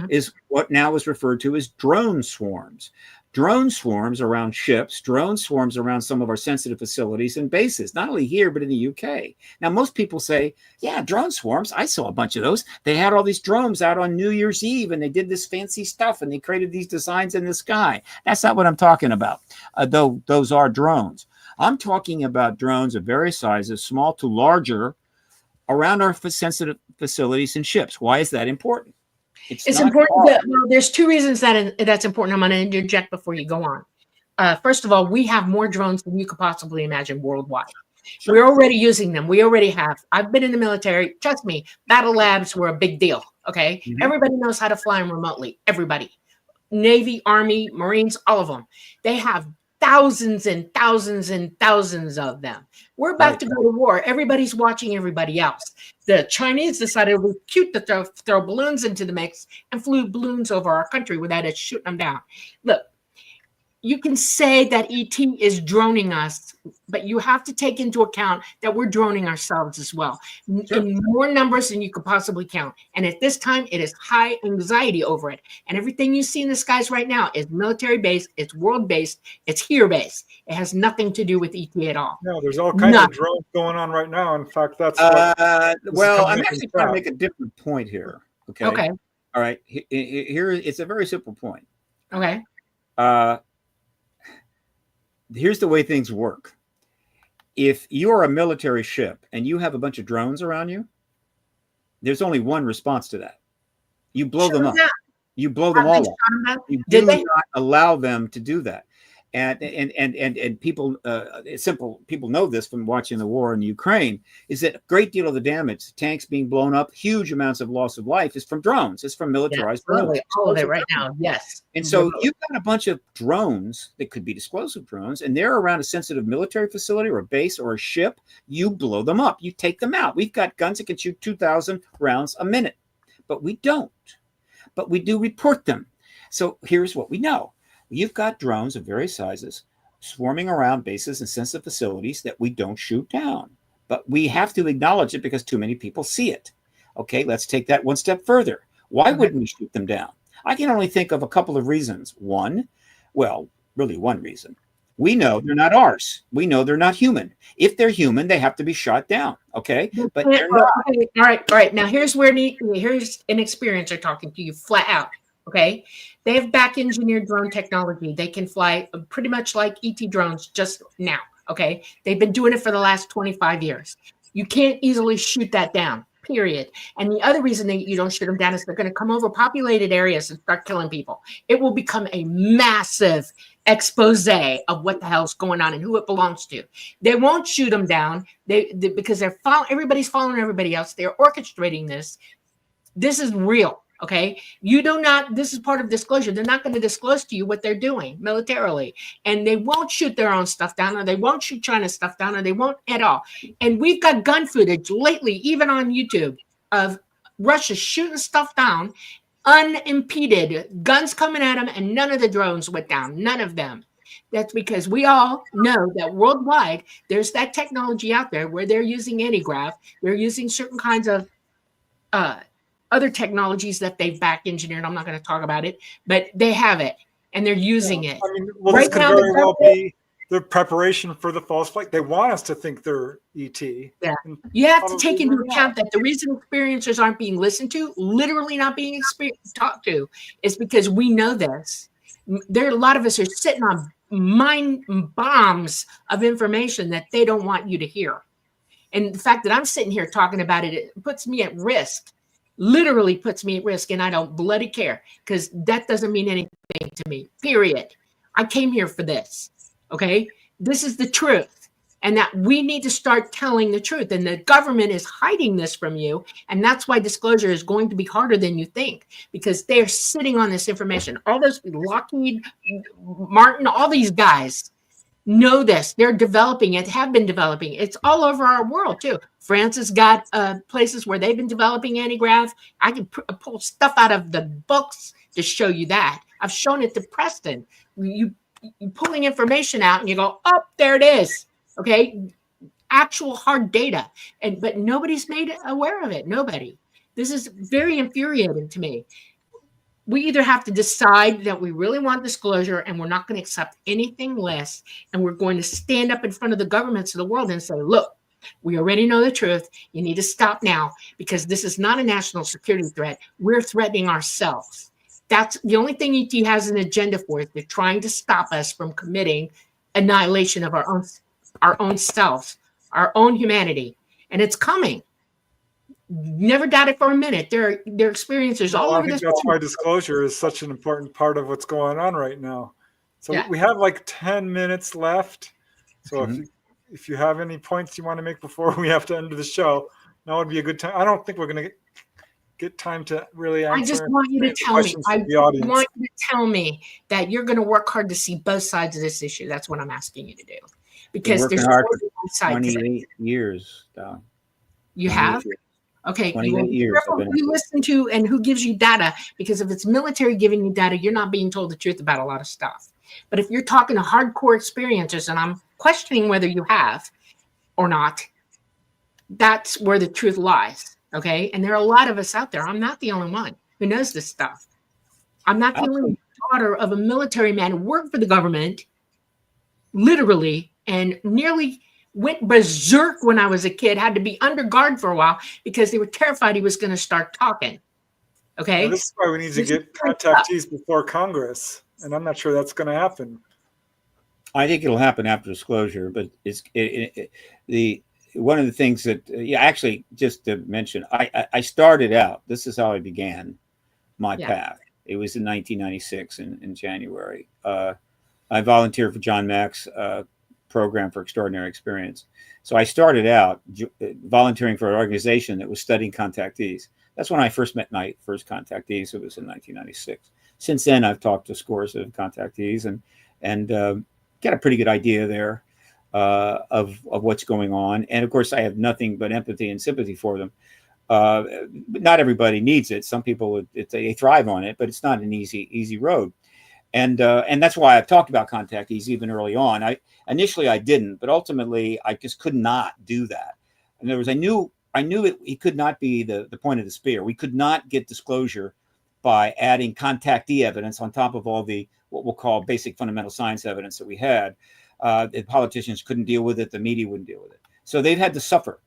is what now is referred to as drone swarms. Drone swarms around ships, drone swarms around some of our sensitive facilities and bases, not only here, but in the UK. Now, most people say, yeah, drone swarms. I saw a bunch of those. They had all these drones out on New Year's Eve and they did this fancy stuff and they created these designs in the sky. That's not what I'm talking about, though those are drones. I'm talking about drones of various sizes, small to larger, around our sensitive facilities and ships. Why is that important? It's important. Well, there's two reasons that's important. I'm going to interject before you go on. First of all, we have more drones than you could possibly imagine worldwide. Sure. We're already using them. We already have. I've been in the military. Trust me, battle labs were a big deal. Okay. Mm-hmm. Everybody knows how to fly them remotely. Everybody. Navy, Army, Marines, all of them. They have thousands and thousands and thousands of them. We're about to go to war. Everybody's watching everybody else. The Chinese decided it was cute to throw balloons into the mix and flew balloons over our country without us shooting them down. Look, you can say that ET is droning us, but you have to take into account that we're droning ourselves as well, in more numbers than you could possibly count. And at this time, it is high anxiety over it. And everything you see in the skies right now is military-based, it's world-based, it's here-based. It has nothing to do with ET at all. No, there's all kinds of drones going on right now. In fact, that's well, I'm actually trying to make a different point here. Okay. Okay. All right. Here, it's a very simple point. Okay. Here's the way things work. If you're a military ship and you have a bunch of drones around you, there's only one response to that. You blow them up. You blow them all up. You do not allow them to do that. And people, people know this from watching the war in Ukraine, is that a great deal of the damage, tanks being blown up, huge amounts of loss of life is from drones. It's from militarized drones. All of it right now, yes. And so you've got a bunch of drones that could be explosive drones, and they're around a sensitive military facility or a base or a ship. You blow them up. You take them out. We've got guns that can shoot 2,000 rounds a minute, but we don't. But we do report them. So here's what we know. You've got drones of various sizes swarming around bases and sensitive facilities that we don't shoot down. But we have to acknowledge it because too many people see it. Okay, let's take that one step further. Why wouldn't we shoot them down? I can only think of a couple of reasons. One reason. We know they're not ours. We know they're not human. If they're human, they have to be shot down. Okay, but they're not. Okay. All right. Now here's an experiencer talking to you flat out. Okay, they have back engineered drone technology. They can fly pretty much like ET drones just now. Okay, they've been doing it for the last 25 years. You can't easily shoot that down, period. And the other reason that you don't shoot them down is they're going to come over populated areas and start killing people. It will become a massive expose of what the hell's going on and who it belongs to. They won't shoot them down because everybody's following everybody else. They're orchestrating this. This is real. Okay, you do not, this is part of disclosure. They're not going to disclose to you what they're doing militarily, and they won't shoot their own stuff down, or they won't shoot China's stuff down, or they won't at all. And we've got gun footage lately, even on YouTube, of Russia shooting stuff down unimpeded, guns coming at them, and none of the drones went down, none of them. That's because we all know that worldwide, there's that technology out there where they're using anti-grav, they're using certain kinds of other technologies that they've back engineered. I'm not going to talk about it, but they have it and they're using it. I mean, well, this could very well be the preparation for the false flag. They want us to think they're ET. Yeah. You have to take into account that the reason experiencers aren't being listened to, literally not being talked to, is because we know this. There are a lot of us are sitting on mind bombs of information that they don't want you to hear. And the fact that I'm sitting here talking about it, it puts me at risk, literally puts me at risk, and I don't bloody care, because that doesn't mean anything to me, period. I came here for this, okay? This is the truth, and that we need to start telling the truth, and the government is hiding this from you, and that's why disclosure is going to be harder than you think, because they're sitting on this information. All those Lockheed Martin, all these guys know this. They're developing it, have been developing. It's all over our world too. France has got places where they've been developing anti-grav. I can pull stuff out of the books to show you that. I've shown it to Preston. You pulling information out and you go, oh, there it is. Okay, actual hard data, but nobody's made aware of it. Nobody. This is very infuriating to me. We either have to decide that we really want disclosure and we're not going to accept anything less, and we're going to stand up in front of the governments of the world and say, look, we already know the truth. You need to stop now, because this is not a national security threat. We're threatening ourselves. That's the only thing ET has an agenda for, is they're trying to stop us from committing annihilation of our own selves, our own humanity. And it's coming. Never doubt it for a minute. There are experiences all over this world. That's why disclosure is such an important part of what's going on right now. So we have like 10 minutes left. So if you have any points you want to make before we have to end the show, now would be a good time. I don't think we're going to get time to really answer. I just want you to tell me. I want you to tell me that you're going to work hard to see both sides of this issue. That's what I'm asking you to do. Because there's hard for 28 years. You have? Okay, 28 years. Who you listen to and who gives you data, because if it's military giving you data, you're not being told the truth about a lot of stuff. But if you're talking to hardcore experiencers, and I'm questioning whether you have or not, that's where the truth lies, okay? And there are a lot of us out there. I'm not the only one who knows this stuff. I'm not the only daughter of a military man who worked for the government, literally, and nearly went berserk when I was a kid, had to be under guard for a while because they were terrified he was going to start talking. Okay. Well, this is why we need to get contactees before Congress. And I'm not sure that's going to happen. I think it'll happen after disclosure, but one of the things that, actually, just to mention, I started out, this is how I began my path. It was in 1996 in January. I volunteered for John Mack's program for extraordinary experience. So I started out volunteering for an organization that was studying contactees. That's when I first met my first contactees. It was in 1996. Since then, I've talked to scores of contactees and got a pretty good idea there of what's going on. And of course, I have nothing but empathy and sympathy for them. But not everybody needs it. Some people they thrive on it, but it's not an easy road. And that's why I've talked about contactees even early on. Initially I didn't, but ultimately I just could not do that. In other words, I knew it could not be the point of the spear. We could not get disclosure by adding contactee evidence on top of all the what we'll call basic fundamental science evidence that we had. The politicians couldn't deal with it. The media wouldn't deal with it. So they've had to suffer.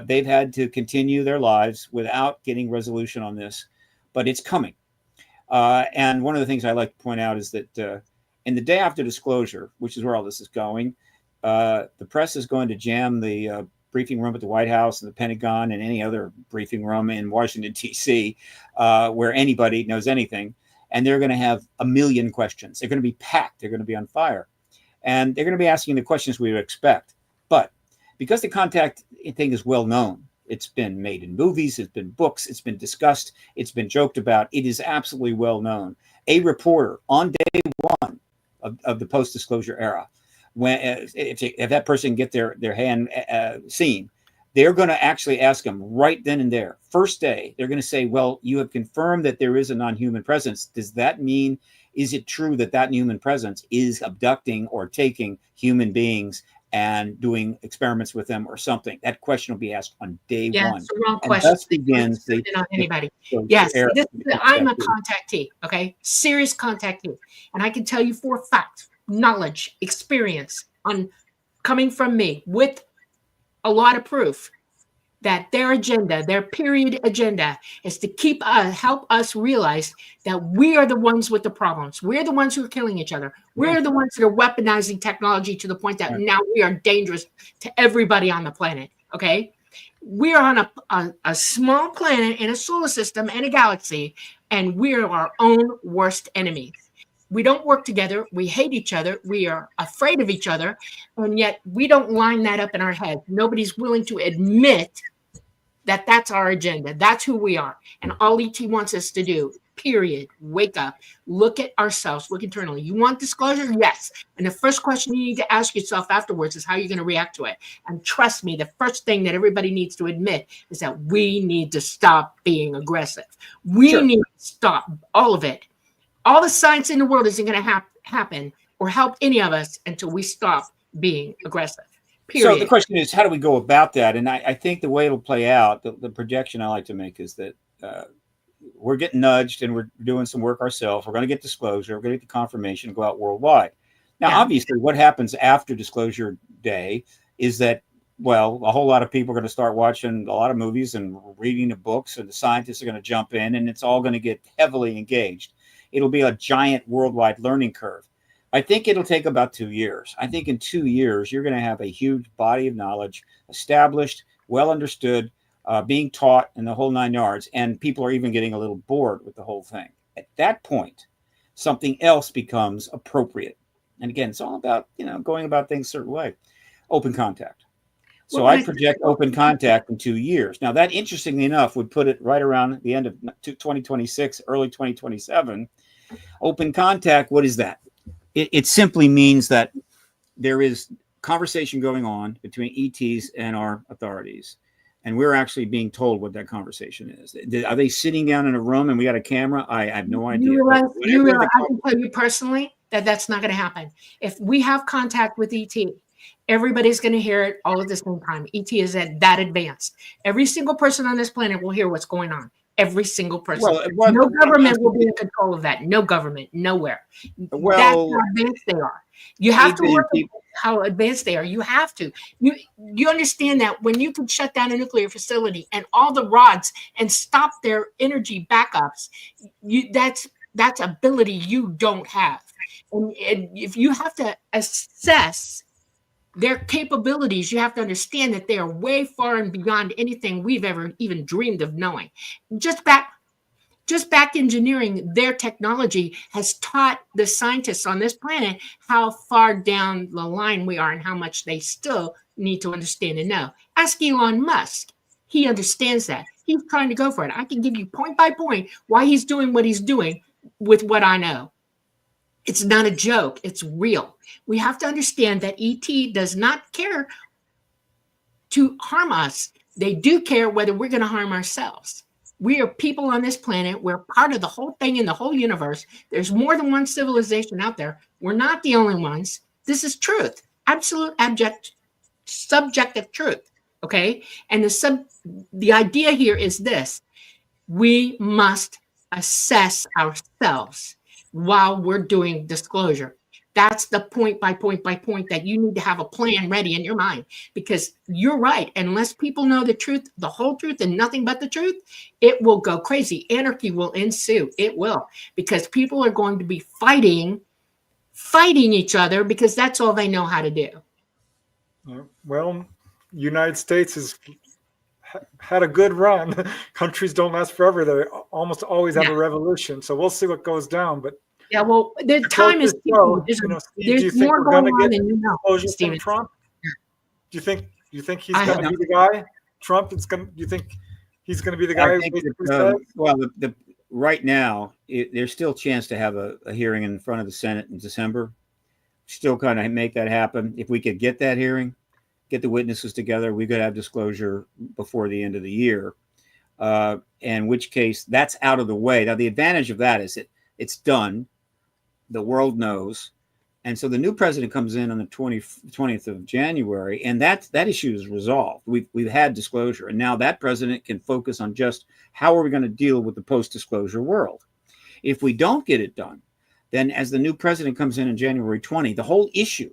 They've had to continue their lives without getting resolution on this, but it's coming. And one of the things I like to point out is that in the day after disclosure, which is where all this is going, the press is going to jam the briefing room at the White House and the Pentagon and any other briefing room in Washington, D.C., where anybody knows anything. And they're going to have a million questions. They're going to be packed. They're going to be on fire. And they're going to be asking the questions we would expect. But because the contact thing is well known, It's been made in movies, it's been books, it's been discussed, it's been joked about. It is absolutely well known. A reporter on day one of the post-disclosure era, when if that person get their hand seen, they're going to actually ask them right then and there, first day, they're going to say, well, you have confirmed that there is a non-human presence. Does that mean, is it true that that human presence is abducting or taking human beings and doing experiments with them or something? That question will be asked on day one. It's the wrong And question. thus begins on anybody. the Yes, era. I'm a contactee, okay? Serious contactee. And I can tell you for a fact, knowledge, experience on coming from me with a lot of proof that their agenda, their period agenda, is to keep us, help us realize that we are the ones with the problems. We're the ones who are killing each other. We're the ones that are weaponizing technology to the point that now we are dangerous to everybody on the planet. Okay, we are on a small planet in a solar system and a galaxy, and we are our own worst enemies. We don't work together. We hate each other. We are afraid of each other, and yet we don't line that up in our head. Nobody's willing to admit that that's our agenda. That's who we are. And all ET wants us to do, period, wake up, look at ourselves, look internally. You want disclosure? Yes. And the first question you need to ask yourself afterwards is how you're going to react to it. And trust me, the first thing that everybody needs to admit is that we need to stop being aggressive. We need to stop all of it. All the science in the world isn't going to happen or help any of us until we stop being aggressive. Period. So the question is, how do we go about that? And I think the way it'll play out, the projection I like to make is that we're getting nudged and we're doing some work ourselves. We're going to get disclosure. We're going to get the confirmation and go out worldwide. Now, obviously, what happens after disclosure day is that, well, a whole lot of people are going to start watching a lot of movies and reading the books, and the scientists are going to jump in, and it's all going to get heavily engaged. It'll be a giant worldwide learning curve. I think it'll take about 2 years. I think in 2 years, you're going to have a huge body of knowledge established, well understood, being taught in the whole 9 yards. And people are even getting a little bored with the whole thing. At that point, something else becomes appropriate. And again, it's all about, going about things a certain way. Open contact. So I project open contact in 2 years. Now, that, interestingly enough, would put it right around the end of 2026, early 2027. Open contact, what is that? It simply means that there is conversation going on between ETs and our authorities, and we're actually being told what that conversation is. Are they sitting down in a room and we got a camera? I have no idea. You realize, I can tell you personally that that's not going to happen. If we have contact with ET, everybody's going to hear it all at the same time. ET is that advanced. Every single person on this planet will hear what's going on. Every single person. No government will be in control of that. No government, nowhere. That's how advanced they are. You have to work with how advanced they are. You have to. You understand that when you can shut down a nuclear facility and all the rods and stop their energy backups, that's ability you don't have. And if you have to assess their capabilities, you have to understand that they are way far and beyond anything we've ever even dreamed of knowing. Just back engineering their technology has taught the scientists on this planet how far down the line we are and how much they still need to understand and know. Ask Elon Musk. He understands that. He's trying to go for it. I can give you point by point why he's doing what he's doing with what I know. It's not a joke. It's real. We have to understand that ET does not care to harm us. They do care whether we're going to harm ourselves. We are people on this planet. We're part of the whole thing in the whole universe. There's more than one civilization out there. We're not the only ones. This is truth. Absolute, abject, subjective truth. Okay? And the idea here is this. We must assess ourselves while we're doing disclosure. That's the point by point by point that you need to have a plan ready in your mind, because you're right. Unless people know the truth, the whole truth and nothing but the truth, it will go crazy. Anarchy will ensue. It will, because people are going to be fighting each other because that's all they know how to do. Well, United States has had a good run. Countries don't last forever. They almost always have a revolution. So we'll see what goes down. But well, the time is there's more going on than you know, Stephen. Trump? Do you think he's going to be the guy? Trump is going? Do you think he's going to be the I guy who think basically that, says? well, right now, there's still a chance to have a hearing in front of the Senate in December. Still kind of make that happen. If we could get that hearing, get the witnesses together, we could have disclosure before the end of the year. In which case, that's out of the way. Now, the advantage of that is it's done. The world knows. And so the new president comes in on the 20th of January, and that issue is resolved. We've had disclosure, and now that president can focus on just how are we going to deal with the post-disclosure world. If we don't get it done, then as the new president comes in January 20, the whole issue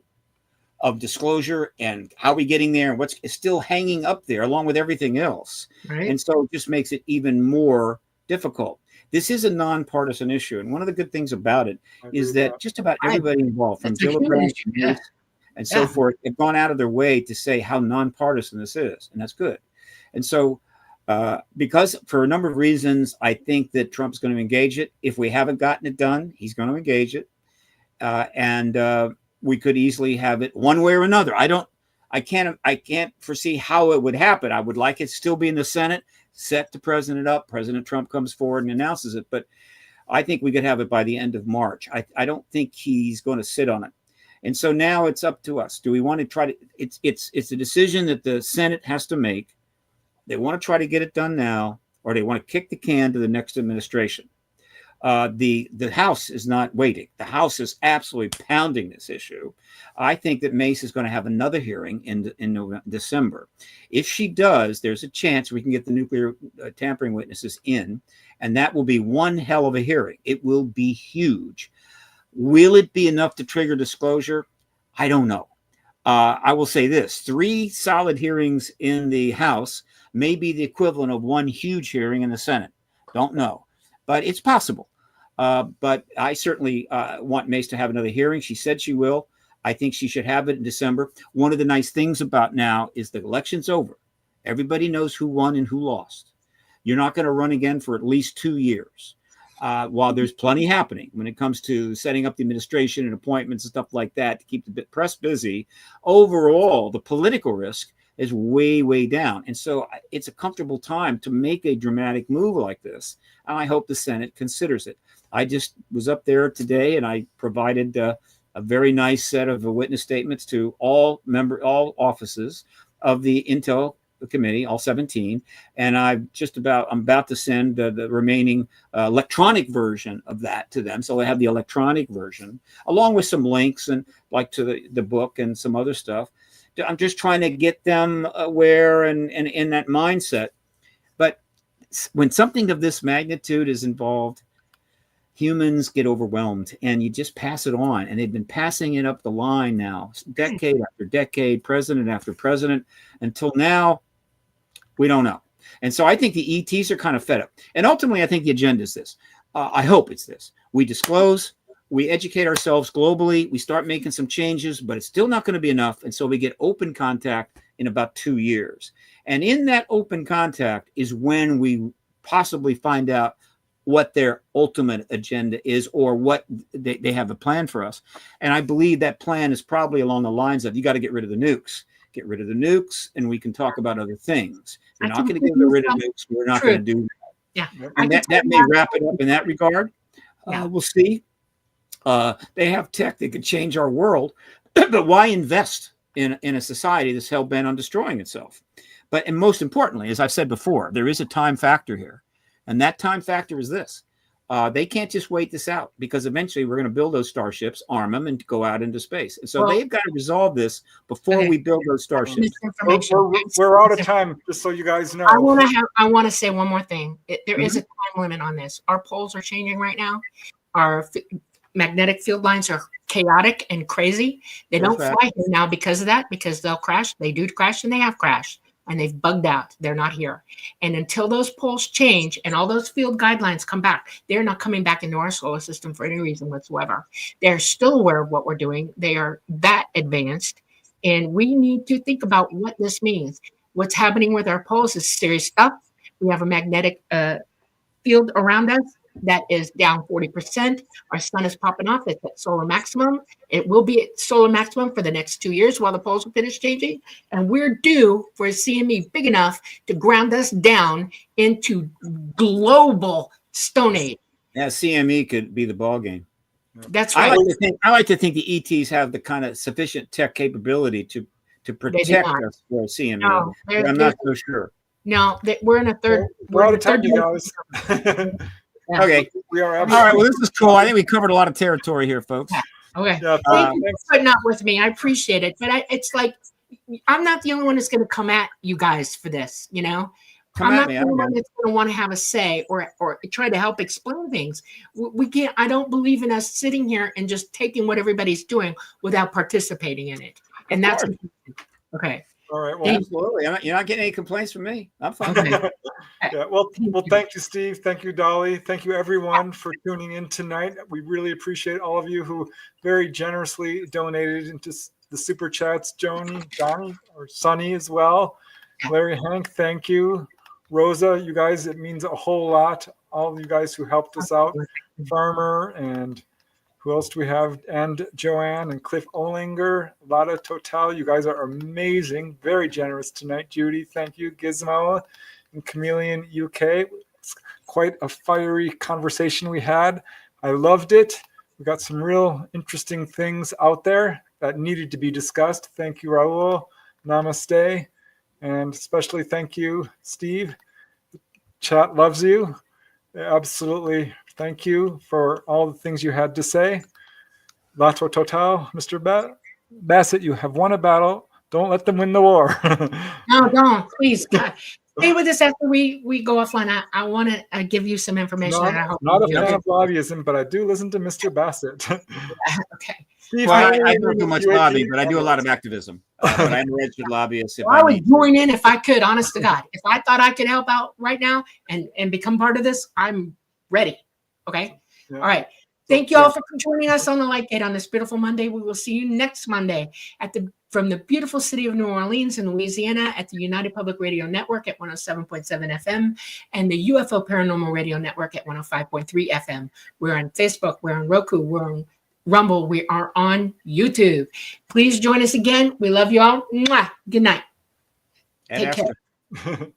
of disclosure and how are we getting there and what's still hanging up there along with everything else. Right. And so it just makes it even more difficult. This is a nonpartisan issue. And one of the good things about it is that just about everybody involved, from Gillibrand and so forth, have gone out of their way to say how nonpartisan this is. And that's good. And so because for a number of reasons, I think that Trump's going to engage it. If we haven't gotten it done, he's going to engage it. And we could easily have it one way or another. I can't foresee how it would happen. I would like it still be in the Senate, set the president up. President Trump comes forward and announces it. But I think we could have it by the end of March. I don't think he's going to sit on it. And so now it's up to us. Do we want to try to? It's a decision that the Senate has to make. They want to try to get it done now, or they want to kick the can to the next administration. The House is not waiting. The House is absolutely pounding this issue. I think that Mace is going to have another hearing in December. If she does, there's a chance we can get the nuclear tampering witnesses in, and that will be one hell of a hearing. It will be huge. Will it be enough to trigger disclosure? I don't know. I will say this: 3 solid hearings in the House may be the equivalent of one huge hearing in the Senate. Don't know. But it's possible. But I certainly want Mace to have another hearing. She said she will. I think she should have it in December. One of the nice things about now is the election's over. Everybody knows who won and who lost. You're not going to run again for at least 2 years. While there's plenty happening when it comes to setting up the administration and appointments and stuff like that to keep the press busy, overall, the political risk is way, way down. And so it's a comfortable time to make a dramatic move like this. And I hope the Senate considers it. I just was up there today and I provided a very nice set of witness statements to all offices of the Intel Committee, all 17. And I'm about to send the remaining electronic version of that to them. So I have the electronic version along with some links and like to the book and some other stuff. I'm just trying to get them aware and in that mindset. But when something of this magnitude is involved, humans get overwhelmed and you just pass it on. And they've been passing it up the line now, decade after decade, president after president, until now, we don't know. And so I think the ETs are kind of fed up. And ultimately, I think the agenda is this. I hope it's this. We disclose. We educate ourselves globally. We start making some changes, but it's still not going to be enough. And so we get open contact in about 2 years. And in that open contact is when we possibly find out what their ultimate agenda is or what they have a plan for us. And I believe that plan is probably along the lines of you got to get rid of the nukes. Get rid of the nukes, and we can talk about other things. We're not going to get rid of nukes. We're not going to do that. Yeah. And that may wrap it up in that regard. We'll see. They have tech that could change our world, but why invest in a society that's hell bent on destroying itself? And most importantly, as I've said before, there is a time factor here, and that time factor is this: they can't just wait this out because eventually we're going to build those starships, arm them, and go out into space. And so they've got to resolve this before we build those starships. We're out of time, just so you guys know. I want to say one more thing. There is a time limit on this. Our poles are changing right now. Our magnetic field lines are chaotic and crazy. They don't fly here now because of that, because they'll crash. They do crash and they have crashed and they've bugged out. They're not here. And until those poles change and all those field guidelines come back, they're not coming back into our solar system for any reason whatsoever. They're still aware of what we're doing. They are that advanced. And we need to think about what this means. What's happening with our poles is serious stuff. We have a magnetic field around us. that is down 40%. Our sun is popping off. It's at solar maximum. It will be at solar maximum for the next 2 years while the poles will finish changing. And we're due for a CME big enough to ground us down into global Stone Age. Yeah, CME could be the ball game. That's I right. like to think the ETs have the kind of sufficient tech capability to protect us for CME. No, but I'm not so sure. No, we're in a third. We're out of time, third you guys. Yeah. Okay. We are All right. Well, this is cool. I think we covered a lot of territory here, folks. Okay. Yeah, Thank you for putting up with me. I appreciate it. But it's like I'm not the only one that's going to come at you guys for this. You know, I'm not the only one that's going to want to have a say or try to help explain things. We can't. I don't believe in us sitting here and just taking what everybody's doing without participating in it. And that's okay. All right. Well, absolutely. You're not getting any complaints from me. I'm fine. Okay. Yeah. Well, thank you, Steve. Thank you, Dolly. Thank you, everyone, for tuning in tonight. We really appreciate all of you who very generously donated into the super chats. Donnie, or Sonny as well. Larry, Hank, thank you. Rosa, you guys, it means a whole lot. All of you guys who helped us out. Farmer and who else do we have? And Joanne and Cliff Olinger, Lotta Total. You guys are amazing. Very generous tonight. Judy, thank you. Gizmo and Chameleon UK. It's quite a fiery conversation we had. I loved it. We got some real interesting things out there that needed to be discussed. Thank you, Raul. Namaste. And especially thank you, Steve. Chat loves you. Absolutely. Thank you for all the things you had to say. Lato Total, Mr. Bassett, you have won a battle. Don't let them win the war. No, don't. Please, God. Stay with us after we go offline. I want to give you some information. Not a fan of lobbyism, but I do listen to Mr. Bassett. Okay. Well, I don't do much lobbying, but I do a lot of activism. But I'm a registered lobbyist. I would join in if I could, honest to God. If I thought I could help out right now and become part of this, I'm ready. Okay. Yeah. All right. Thank you all for joining us on the Light Gate on this beautiful Monday. We will see you next Monday from the beautiful city of New Orleans in Louisiana at the United Public Radio Network at 107.7 FM and the UFO Paranormal Radio Network at 105.3 FM. We're on Facebook. We're on Roku. We're on Rumble. We are on YouTube. Please join us again. We love you all. Mwah. Good night. And Take care.